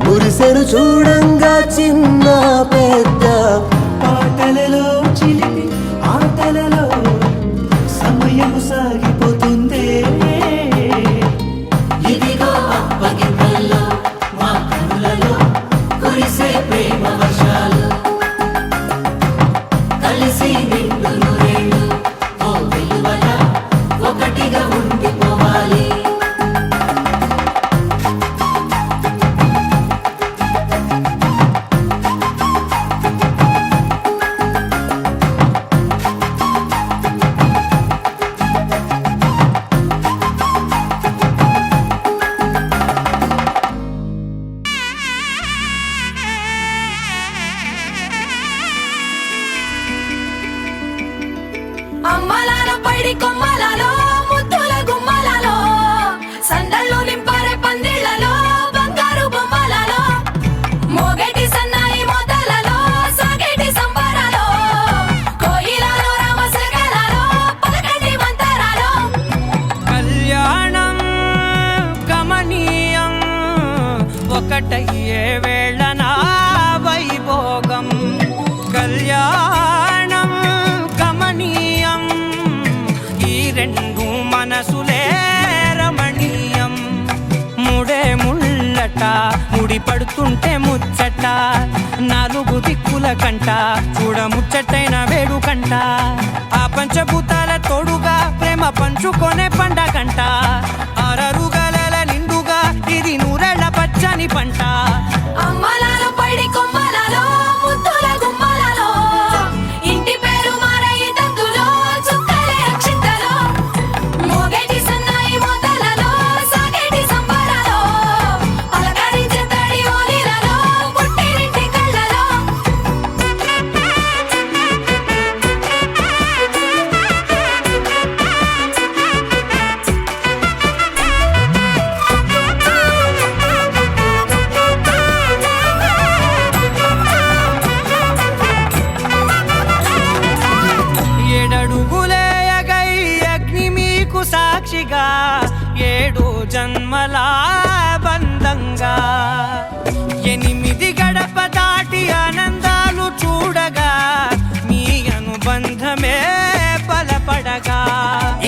మురిసెను చూడంగా చిన్న పెద్ద. పాటలలో చిలిపి ఆటలలో సమయము సాగిపోతుందే. ఇదిగో అప్పగింతల్లో మా కనులలో కురిసే ప్రేమ వర్షాలు. కలిసి నిండు నూరేళ్ళు ఓ వెలువల ఒకటిగా ఉండిపోవాలి. ఈ రెండు మనసులే రమణీయం ముడే ముళ్ళట ముడి పడుతుంటే ముచ్చట నాలుగు దిక్కుల కంట చూడ ముచ్చటైన వేడుకంట ఆ పంచభూతాల తోడుగా ప్రేమ పంచుకొనే పండగంట ఆరరుగల నిండుగా ఇది నూరెళ్ళ పచ్చని పంట అమ్మలాలో పడి కొమ్మలలో ముద్దుల గుమ్మలలో ఇంటి పేరు మారయి తందులో చుక్కలే అక్షింతలో మోగేటి సన్నాయి మోతలలో సాగేటి సంబరాలో పలకరించే తడి ఓలిలలో పుట్టినింటి కళ్ళలో ఏడడుగులేయగై అగ్ని మీకు సాక్షిగా 7 జన్మల బంధంగా 8 గడప దాటి ఆనందాలు చూడగా మీ అనుబంధమే బలపడగా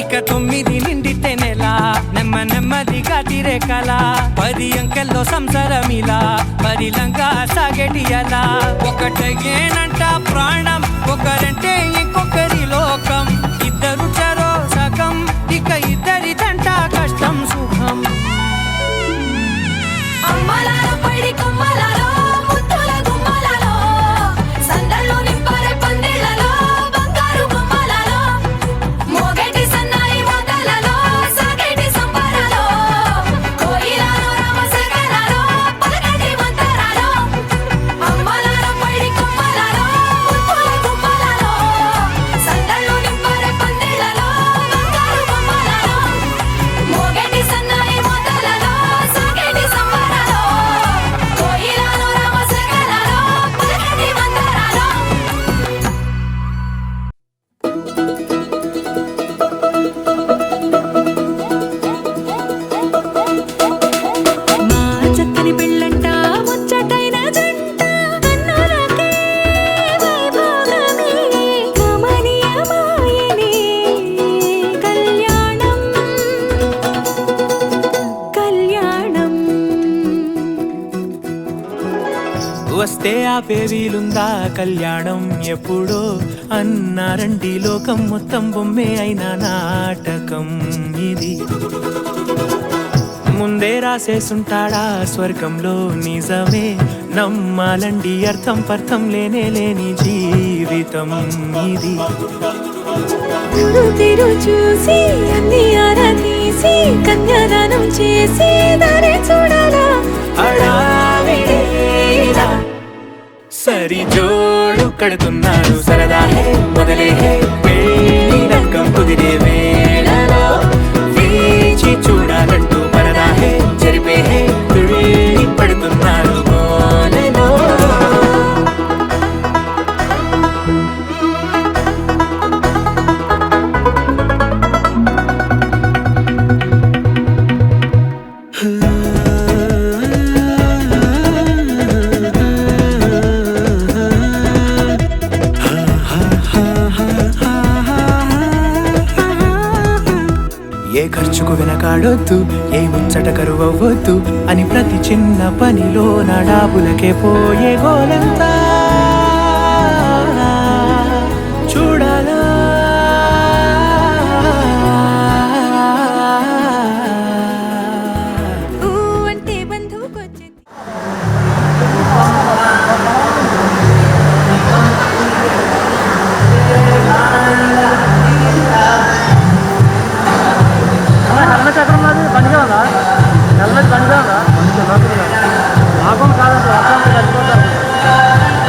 ఇక 9 నిండితే నెల నెమ్మదిగా తిరేకల 10 అంకెల్లో సంసారమిలా పరిలంగా సాగేటియలా ఒకటేనంట ప్రాణం ఒకరంటే ఇంకొకరి లోకం ఇద్దరు చరో సగం ఇక ఇద్దరిదంట కష్టం సుఖం అమ్మలాలో పడి కొమ్మలలో ముద్దుల గుమ్మలలో సందళ్ళు నింపరే పందిళ్ళలో బంగారు గుమ్మలలో మోగేటి సన్నాయి మోతలలో సాగేటి సంబరాలో కోయిలలో రామశేఖరాలో పలకటి మంతరాలో అమ్మలాలో పడి కొమ్మలలో ముద్దుల గుమ్మలలో సందళ్ళు నింపరే పందిళ్ళలో బంగారు గుమ్మలలో మోగేటి సన్నాయి మోతలలో సాగేటి సంబరాలో కోయిలలో రామశేఖరాలో పలకటి మంతరాలో మా చక్కని పెళ్ళంట ముచ్చటైన జంట కన్నులకే వైభోగమే కమనీయమాయనే కళ్యాణం కళ్యాణం వస్తే ఆపే వీలుందా కళ్యాణం ఎప్పుడో అన్నారండి లోకం మొత్తం బొమ్మే అయిన నాటకం ఇది ముందే రాసేసుంటాడా స్వర్గంలో నిజమే నమ్మాలండి అర్థం పర్థం లేని జీవితం ఇది గురు తిరు చూసి అన్ని ఆరాధీసి కన్యాదానం చేసి దారి చూడాలా హడావిడిలా సరి జోడు కడుతున్నారు సరదా హే మొదలే హే పెళ్ళి రంగం కుదిరే వేళలో వేచి చూడాలంటూ పరదా హే జరిపే హే తుళ్ళి పడుతున్నారు కోనలో ఏ ఖర్చుకు వెనకాడొద్దు ఏ ముచ్చట కరువవ్వొద్దు అని ప్రతి చిన్న పనిలో నా డాబులకే పోయే గోలంతా చూడాలా ఊ అంటే బంధువుకొచ్చింది హెల్మెట్ బండిగా ఉందా? లాభం కాదండి, అర్థం చచ్చిపోతారు.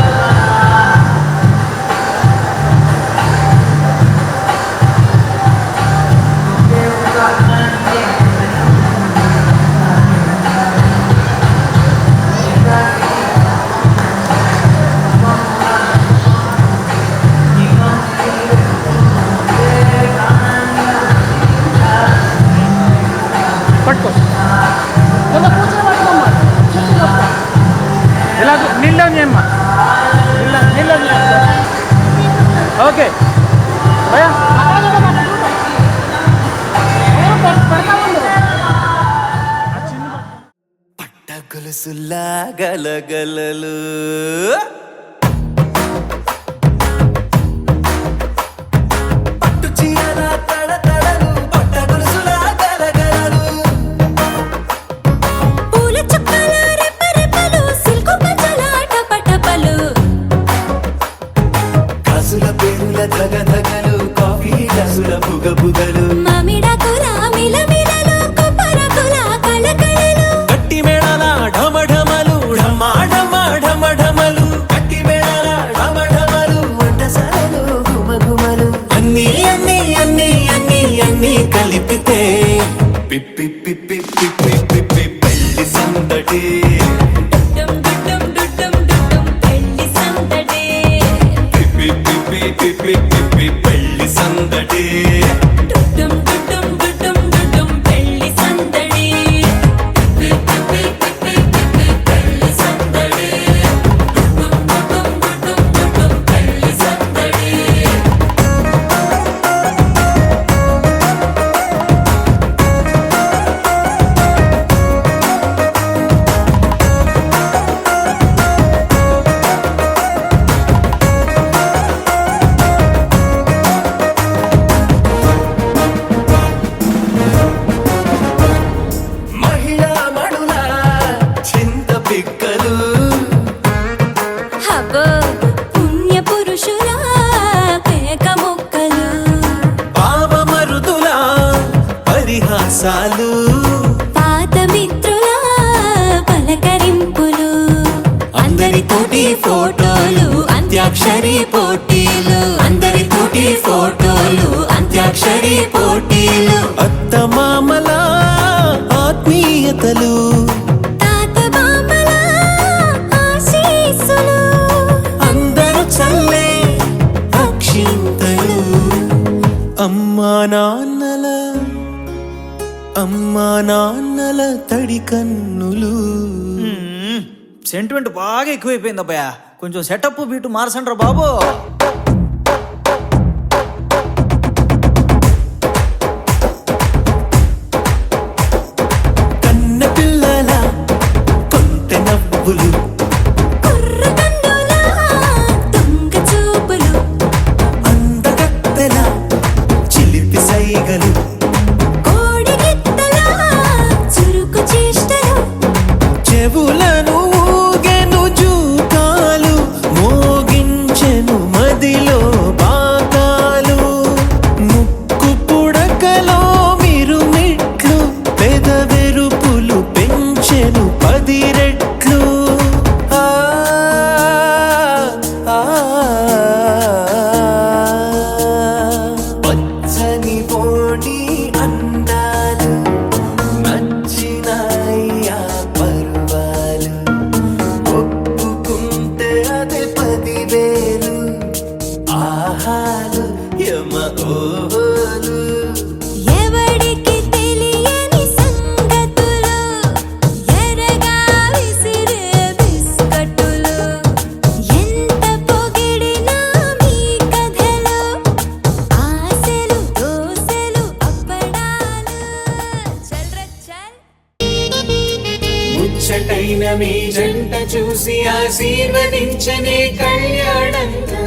సొగసులా గలగలలు పట్టు చీరల తడతడలు పట్ట గొలుసులా గలగలలు పూల చుక్కల రెప్పరెప్పలు సిల్కు పచ్చల టపటపలు కాసుల పేరుల ధగధగలు కాఫీ గ్లాసుల బుగబుగలు మామిడాకుల మిలమిలలు కొబ్బరకుల కళకళలు గట్టి మేళాల ఢమఢమలు ఢమాఢమఢమఢమలు గట్టి మేళాల ఢమఢమలు వంటసాలలు గుమగుమలు అన్నీ అన్నీ అన్నీ అన్నీ అన్నీ కలిపితే పిప్పి పిప్పి పిప్పి పిప్పి పెళ్లి సందడి డుడ్డం డుడ్డం డుడ్డం డుడ్డం పెళ్లి సందడి పిప్పి పిప్పి పిప్పి పిప్పి పెళ్లి సందడి డుడ్డం డుడ్డం డుడ్డం డుడ్డం పెళ్లి సందడి పిప్పి పిప్పి పిప్పి పెళ్లి సందడి డుడ్డం డుడ్డం డుడ్డం డుడ్డం పెళ్లి సందడి మహిళా మడుల చింత పిక్కలు హబో పుణ్య పురుషుల కేక మొక్కలు పావమరుదుల పరిహాసాలు పాత మిత్రుల పలకరింపులు అందరితోటి ఫోటోలు అంత్యాక్షరి పోటీలు అందరితోటి ఫోటోలు అంత్యాక్షరి పోటీలు అత్తమామల ఆత్మీయతలు తాత బామ్మల ఆశీస్సులు అందరూ చల్లే అక్షింతలు అమ్మా నాన్నల తడి కన్నులు సెంటిమెంట్ బాగా ఎక్కువైపోయింది అబ్బాయ కొంచెం సెటప్ బీటు మార్చండ్రా బాబు కన్న పిల్లల కొంటె నవ్వులు కుర్రకందుల దొంగ చూపులు అందగత్తెల చిలిపి సైగలు కోడి గిత్తల చురుకు చేష్టలు చెవులను ఊగెను జూకాలు మోగించెను మదిలో బాకాలు ముక్కు పుడకలో మిరుమిట్లు పెదవెరుపులు పెంచెను 10 రెట్లు ఆ, ఆ, పచ్చని పోటీ అందాలు నచ్చినాయ్యా పర్వాలు ఒప్పుకుంటే అదే 10,000 ఆహాలు యమ ఓలు ఎవడికి తెలియని సంగతులు ఎరగా విసిరే బిస్కట్టులు ఎంత పొగిడినా మీ కథలు ఆశలు దోసెలు అప్పడాలు చల్ ముచ్చటైన మీ జంట చూసి ఆశీర్వదించనే కళ్యాణంగా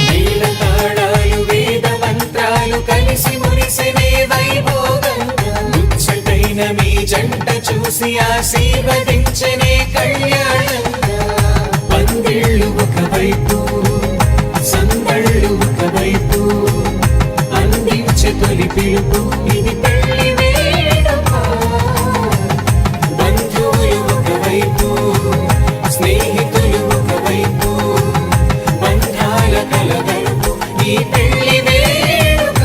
మేళ తాళాలు వేద మంత్రాలు కలిసి మురిసెనే వైభోగంగా ముచ్చటైన మీ జంట చూసి ఆశీర్వదించనే కళ్యాణంగా పందిళ్ళు ఒకవైపు సందళ్ళు ఒకవైపు అందించే తొలి పిలుపు ఇది పెళ్లి వేడుక బంధువులు ఒకవైపు స్నేహితులు ఒకవైపు బంధాల కలగలుపు ఈ పెళ్లి వేడుక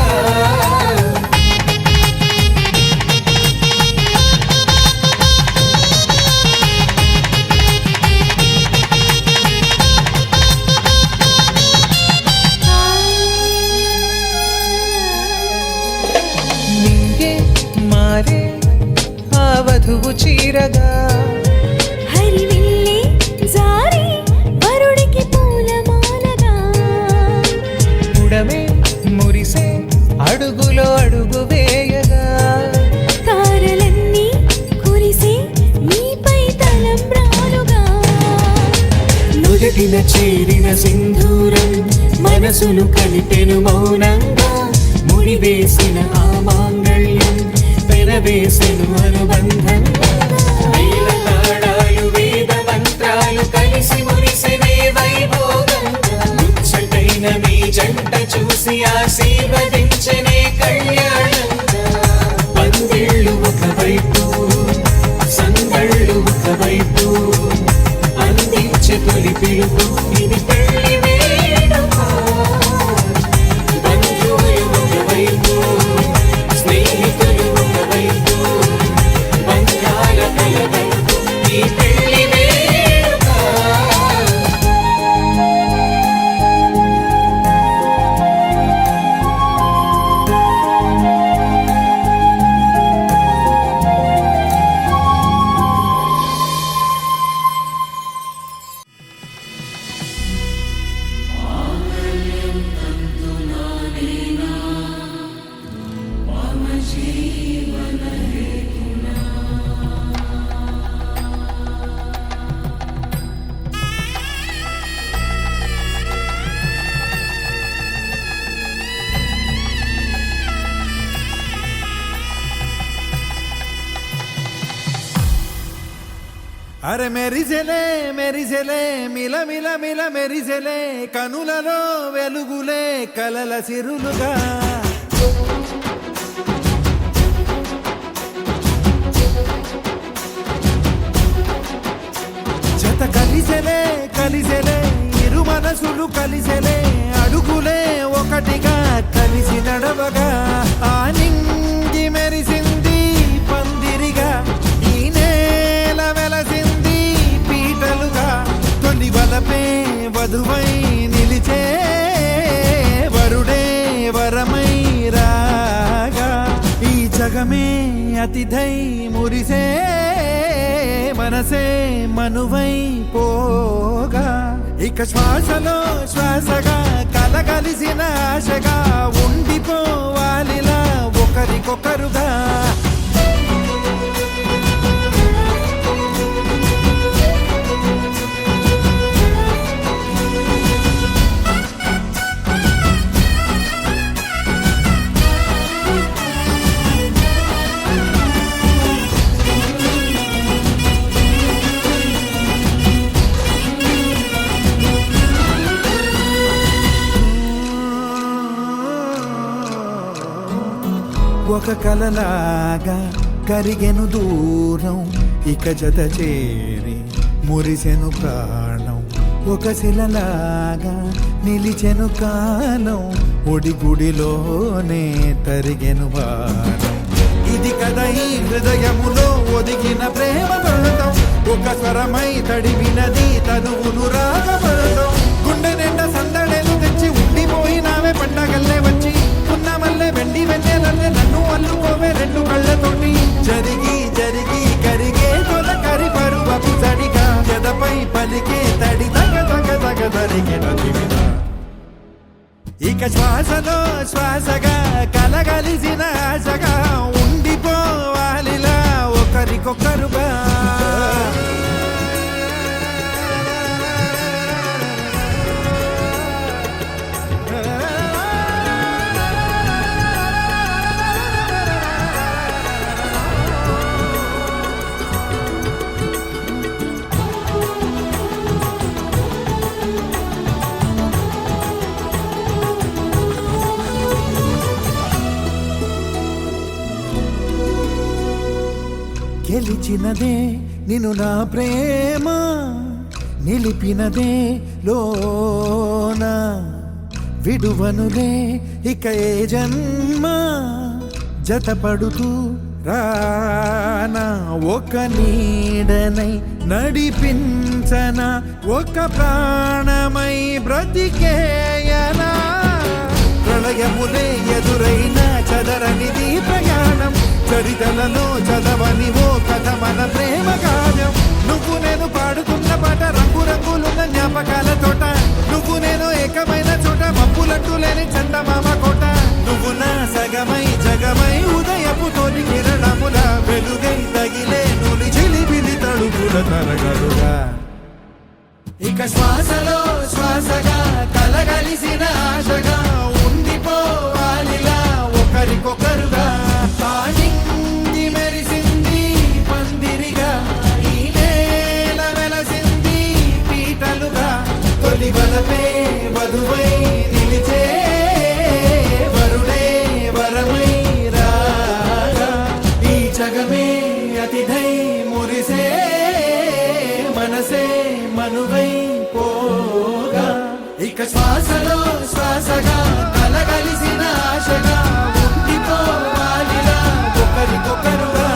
నీ మనసులు కలిపెను మౌనంగా ముడివేసిన ఆ మాంగళ్యం పెనవేసెను అనుబంధంగా వేల తాళాలు వేద మంత్రాలు కలిసి మురిసెనే వైభోగంగా ముచ్చటైన మీ జంట చూసి ఆశీర్వదించనే కళ్యాణంగా పందిళ్ళు ఒకవైపు సంగళ్ళు ఒకవైపు అందించే తొలి పిలుపు ఇది పెళ్లి వేడుక బంధువులు ఒకవైపు స్నేహితులు ఒకవైపు బంధాల కలగలుపు ఈ పెళ్లి వేడుక అరే మెరిసెలే మెరిసెలే మిల మిల మిల మెరిసెలే కనులలో వెలుగులే కలల సిరులుగా జత కలిసెలే కలిసెలే ఇరు మనసులు కలిసెలే అడుగులే ఒకటిగా కలిసి నడవగా ఆ నింగి మెరిసింది పందిరిగా ఈ నేల వెలసింది పీటలుగా తొలి వలపే వధువై నిలిచే వరుడే వరమై రాగా ఈ జగమే అతిథై మురిసే మనసే మనువై పోగా ఇక శ్వాసలో శ్వాసగా కలగలిసిన ఆశగా ఉండిపోవాలిలా ఒకరికొకరుగా ఒక కలలాగా కరిగెను దూరం ఇక జత చేరి మురిసెను ప్రాణం ఒక శిలలాగా నిలిచెను కాలం ఒడిగుడిలోనే తరిగెను వారం ఇది కదా ఈ హృదయములో ఒదిగిన ప్రేమ పర్వతం ఒక స్వరమై తడివినది తనువును రాగపడతాం గుండె నిండా సందడేలు తెచ్చి ఉండిపోయినావే పండగల్లే వచ్చి ఉన్నమల్లే వెండి వెన్నెలల్లే నన్ను అల్లుకోవే రెండు కళ్ళతోటి జరిగి జరిగి కరిగే తొలకరి పరువపు తడిగా జదపై పలికే తడి తగ తగ తగ తరిగిన దివిన ఇక శ్వాసలో శ్వాసగా కలగలిసిన ఆశగా ఉండిపోవాలిలా ఒకరికొకరుగా గెలిచినదే నిన్ను నా ప్రేమ నిలిపినదే లోన విడువనులే ఇక ఏ జన్మ జతపడుతూ రానా ఒక నీడనై నడిపించన ఒక ప్రాణమై బ్రతికేయనా ప్రళయములే ఎదురైన చదరనిది ప్రయాణం చరితలలో చదవని ఓ కథ మన ప్రేమ కావ్యం నువ్వు నేను పాడుతున్న పాట రంగు రంగులున్న జ్ఞాపకాల తోట నువ్వు నేను ఏకమైన చోట మబ్బులంటూ లేని చందమామ కోట నువ్వు నా సగమై జగమై ఉదయపు తోలి కిరణముల వెలుగై తగిలే నులి చిలిబిలి తడుపుల తరగలుగా ఇక శ్వాసలో శ్వాసగా కలగలిసిన ఆశ శ్వాసలో శ్వాసగా కలగలిసిన ఆశగా ఉండిపోవాలిరా ఒకరికొకరుగా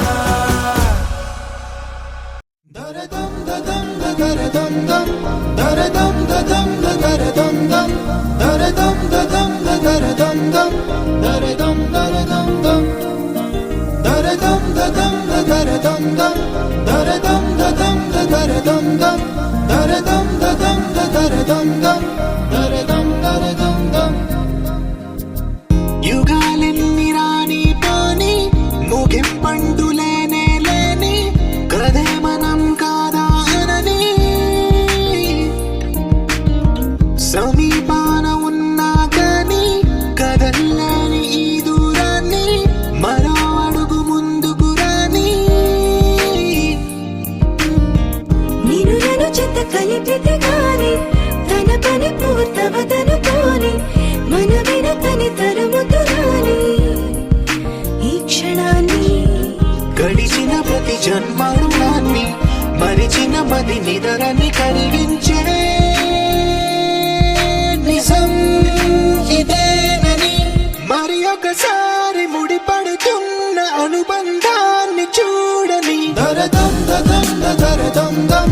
దరదం దదం దరదం దం దరదం దదం దరదం దం దరదం దదం దరదం దం దరదం దరదం దం దరదం దదం దరదం దం దరదం దదం దరదం దం దరదం దదం దరదం దం దరదం దరదం దం యుగాలెన్ని రాని పోని ముగింపండు లేనే లేని కదే మనం కాదా అనని సమీపాన ఉన్నా కానీ కదల్లని ఈ దూరాన్ని మరో అడుగు ముందుకు రాని నిన్ను నన్ను చెత్త కలిపితే గాని తన పని పూర్తవదనుకోని మన వెనకని తరుముతురాని ఈ క్షణాన్ని గడిచిన ప్రతి జన్మరుణాన్ని మరిచిన మది నిదరని కలిగించే నిజం ఇదేనని మరి ఒకసారి ముడిపడుతున్న అనుబంధాన్ని చూడని దరదం దదం దరదం దం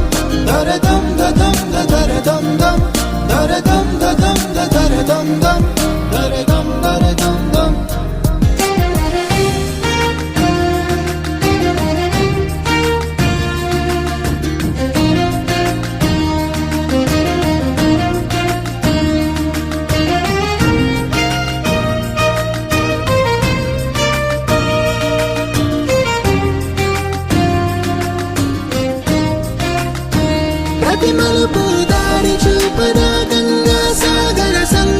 దరదం దదం దరదం దం దరదం దదం దరదం దం దరదం దరదం దం ప్రతి మలుపు దారి చూపదా గంగా సాగర సంగ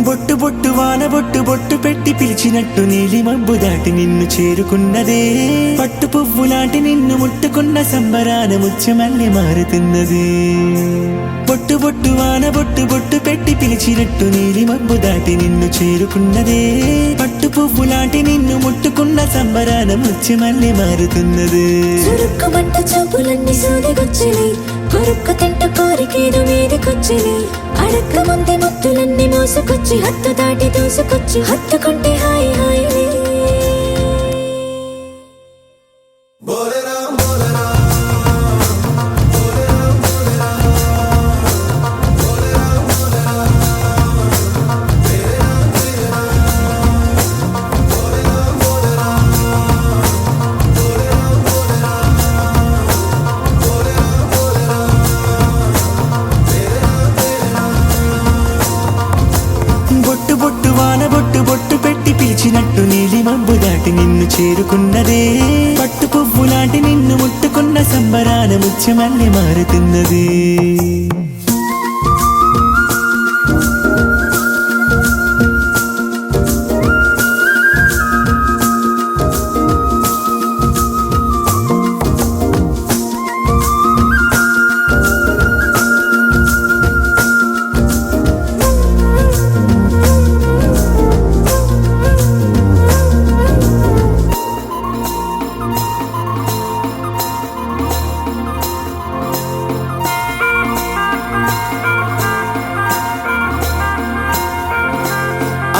బొట్టు బొట్టు వాన బొట్టు బొట్టు పెట్టి పిలిచినట్టు నీలి మబ్బు దాటి నిన్ను చేరుకున్నదే పట్టు పువ్వు లాంటి నిన్ను ముట్టుకున్న సంబరాన ముత్యమల్లె మారుతున్నది బొట్టు బొట్టు వాన బొట్టు బొట్టు పెట్టి పిలిచినట్టు నీలి మబ్బు దాటి నిన్ను చేరుకున్నదే పట్టు పువ్వు లాంటి నిన్ను ముట్టుకున్న సంబరాన ముత్యమల్లె మారుతున్నది చురుక్కుమంట చూపులన్నీ సూదిగొచ్చిని కొరుక్కు తింట కోరికేదో మీదకొచ్చిని అడక్క ముందే ముత్తులన్నీ మోసుకొచ్చి హత్తు దాటి దూసుకొచ్చి హత్తుకుంటే హాయి హాయిలే బొట్టు బొట్టు వాన బొట్టు బొట్టు పెట్టి పిలిచినట్టు నీలి మబ్బు దాటి నిన్ను చేరుకున్నదే పట్టు పువ్వు లాంటి నిన్ను ముట్టుకున్న సంబరాన ముత్యమల్లె మారుతున్నది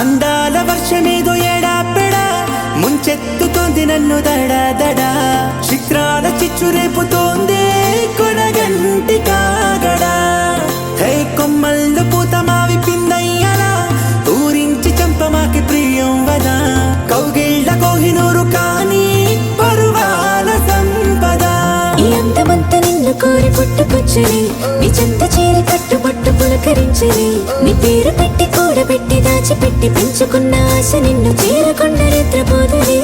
అందాల వర్షమేదో ఎడాపెడా ముంచెత్తుతోంది నన్ను దడా దడా చిత్రాల చిచ్చు రేపుతోంది కొనగంటి కాగడా హే కొమ్మల్లో పూత మావి పిందయ్యలా ఊరించి చంపమాకి ప్రియం వదా కౌగిళ్ళ కోహినూరు కానీ పరువాల సంపద ఈ అందమంత నిన్ను కోరి పుట్టుకొచ్చిని నీ చెంత చేరి కట్టుబట్టు పులకరించిని నీ పేరు పెట్టి కూడబెట్టి దాచిపెట్టి పెంచుకున్న ఆశ నిన్ను చేరకుండా నిద్రపోదులే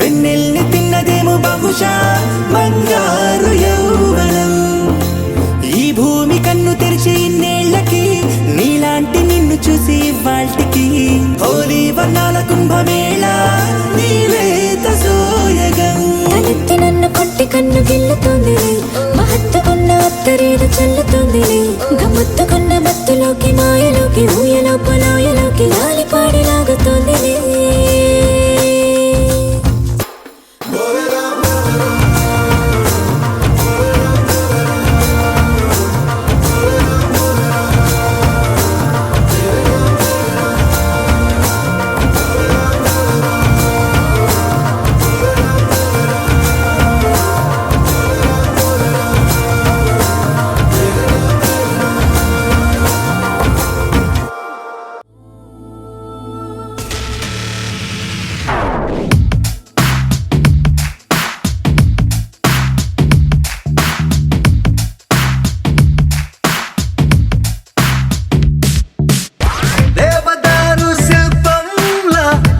వెన్నెల్ని తిన్నదేమో బహుశా బంగారు యౌవనం ఈ భూమి కన్ను తెరిచి ఇన్నేళ్లకి నీలాంటి నిన్ను చూసి వాల్టికి హోలీ వర్ణాల కుంభమేళ నీలేత సోయగం తలెత్తి నన్ను కొట్టి కన్ను గిల్లుతోంది మహత్తుకున్న అత్తరేదు చల్లుతోంది గమ్మత్తుకున్న మత్తులోకి మాయలోకి ఊయలో పొలోయలోకి లాలిపాడి లాగుతోంది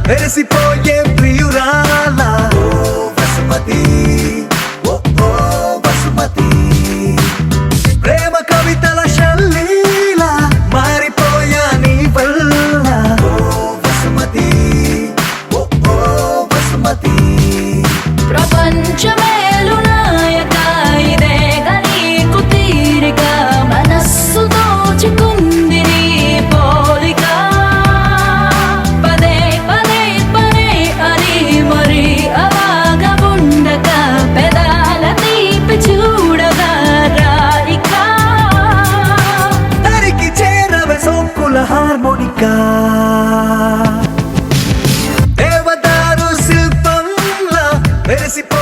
వెరసిపోయే ప్రియురాల ఓ వసుమతి ఓ ఓ వసుమతి ప్రేమ కవితల శల్లీల మారిపోయా నీ వల్ల ఓ వసుమతి ఓ ఓ వసుమతి ప్రపంచమేలు నాయక ఇదే గనీకు తీరిక మనస్సు దోచుకుంది నీ పోలిక పదే పదే హార్మోనికా దేవదారు శిల్పంలా మెరిసిపో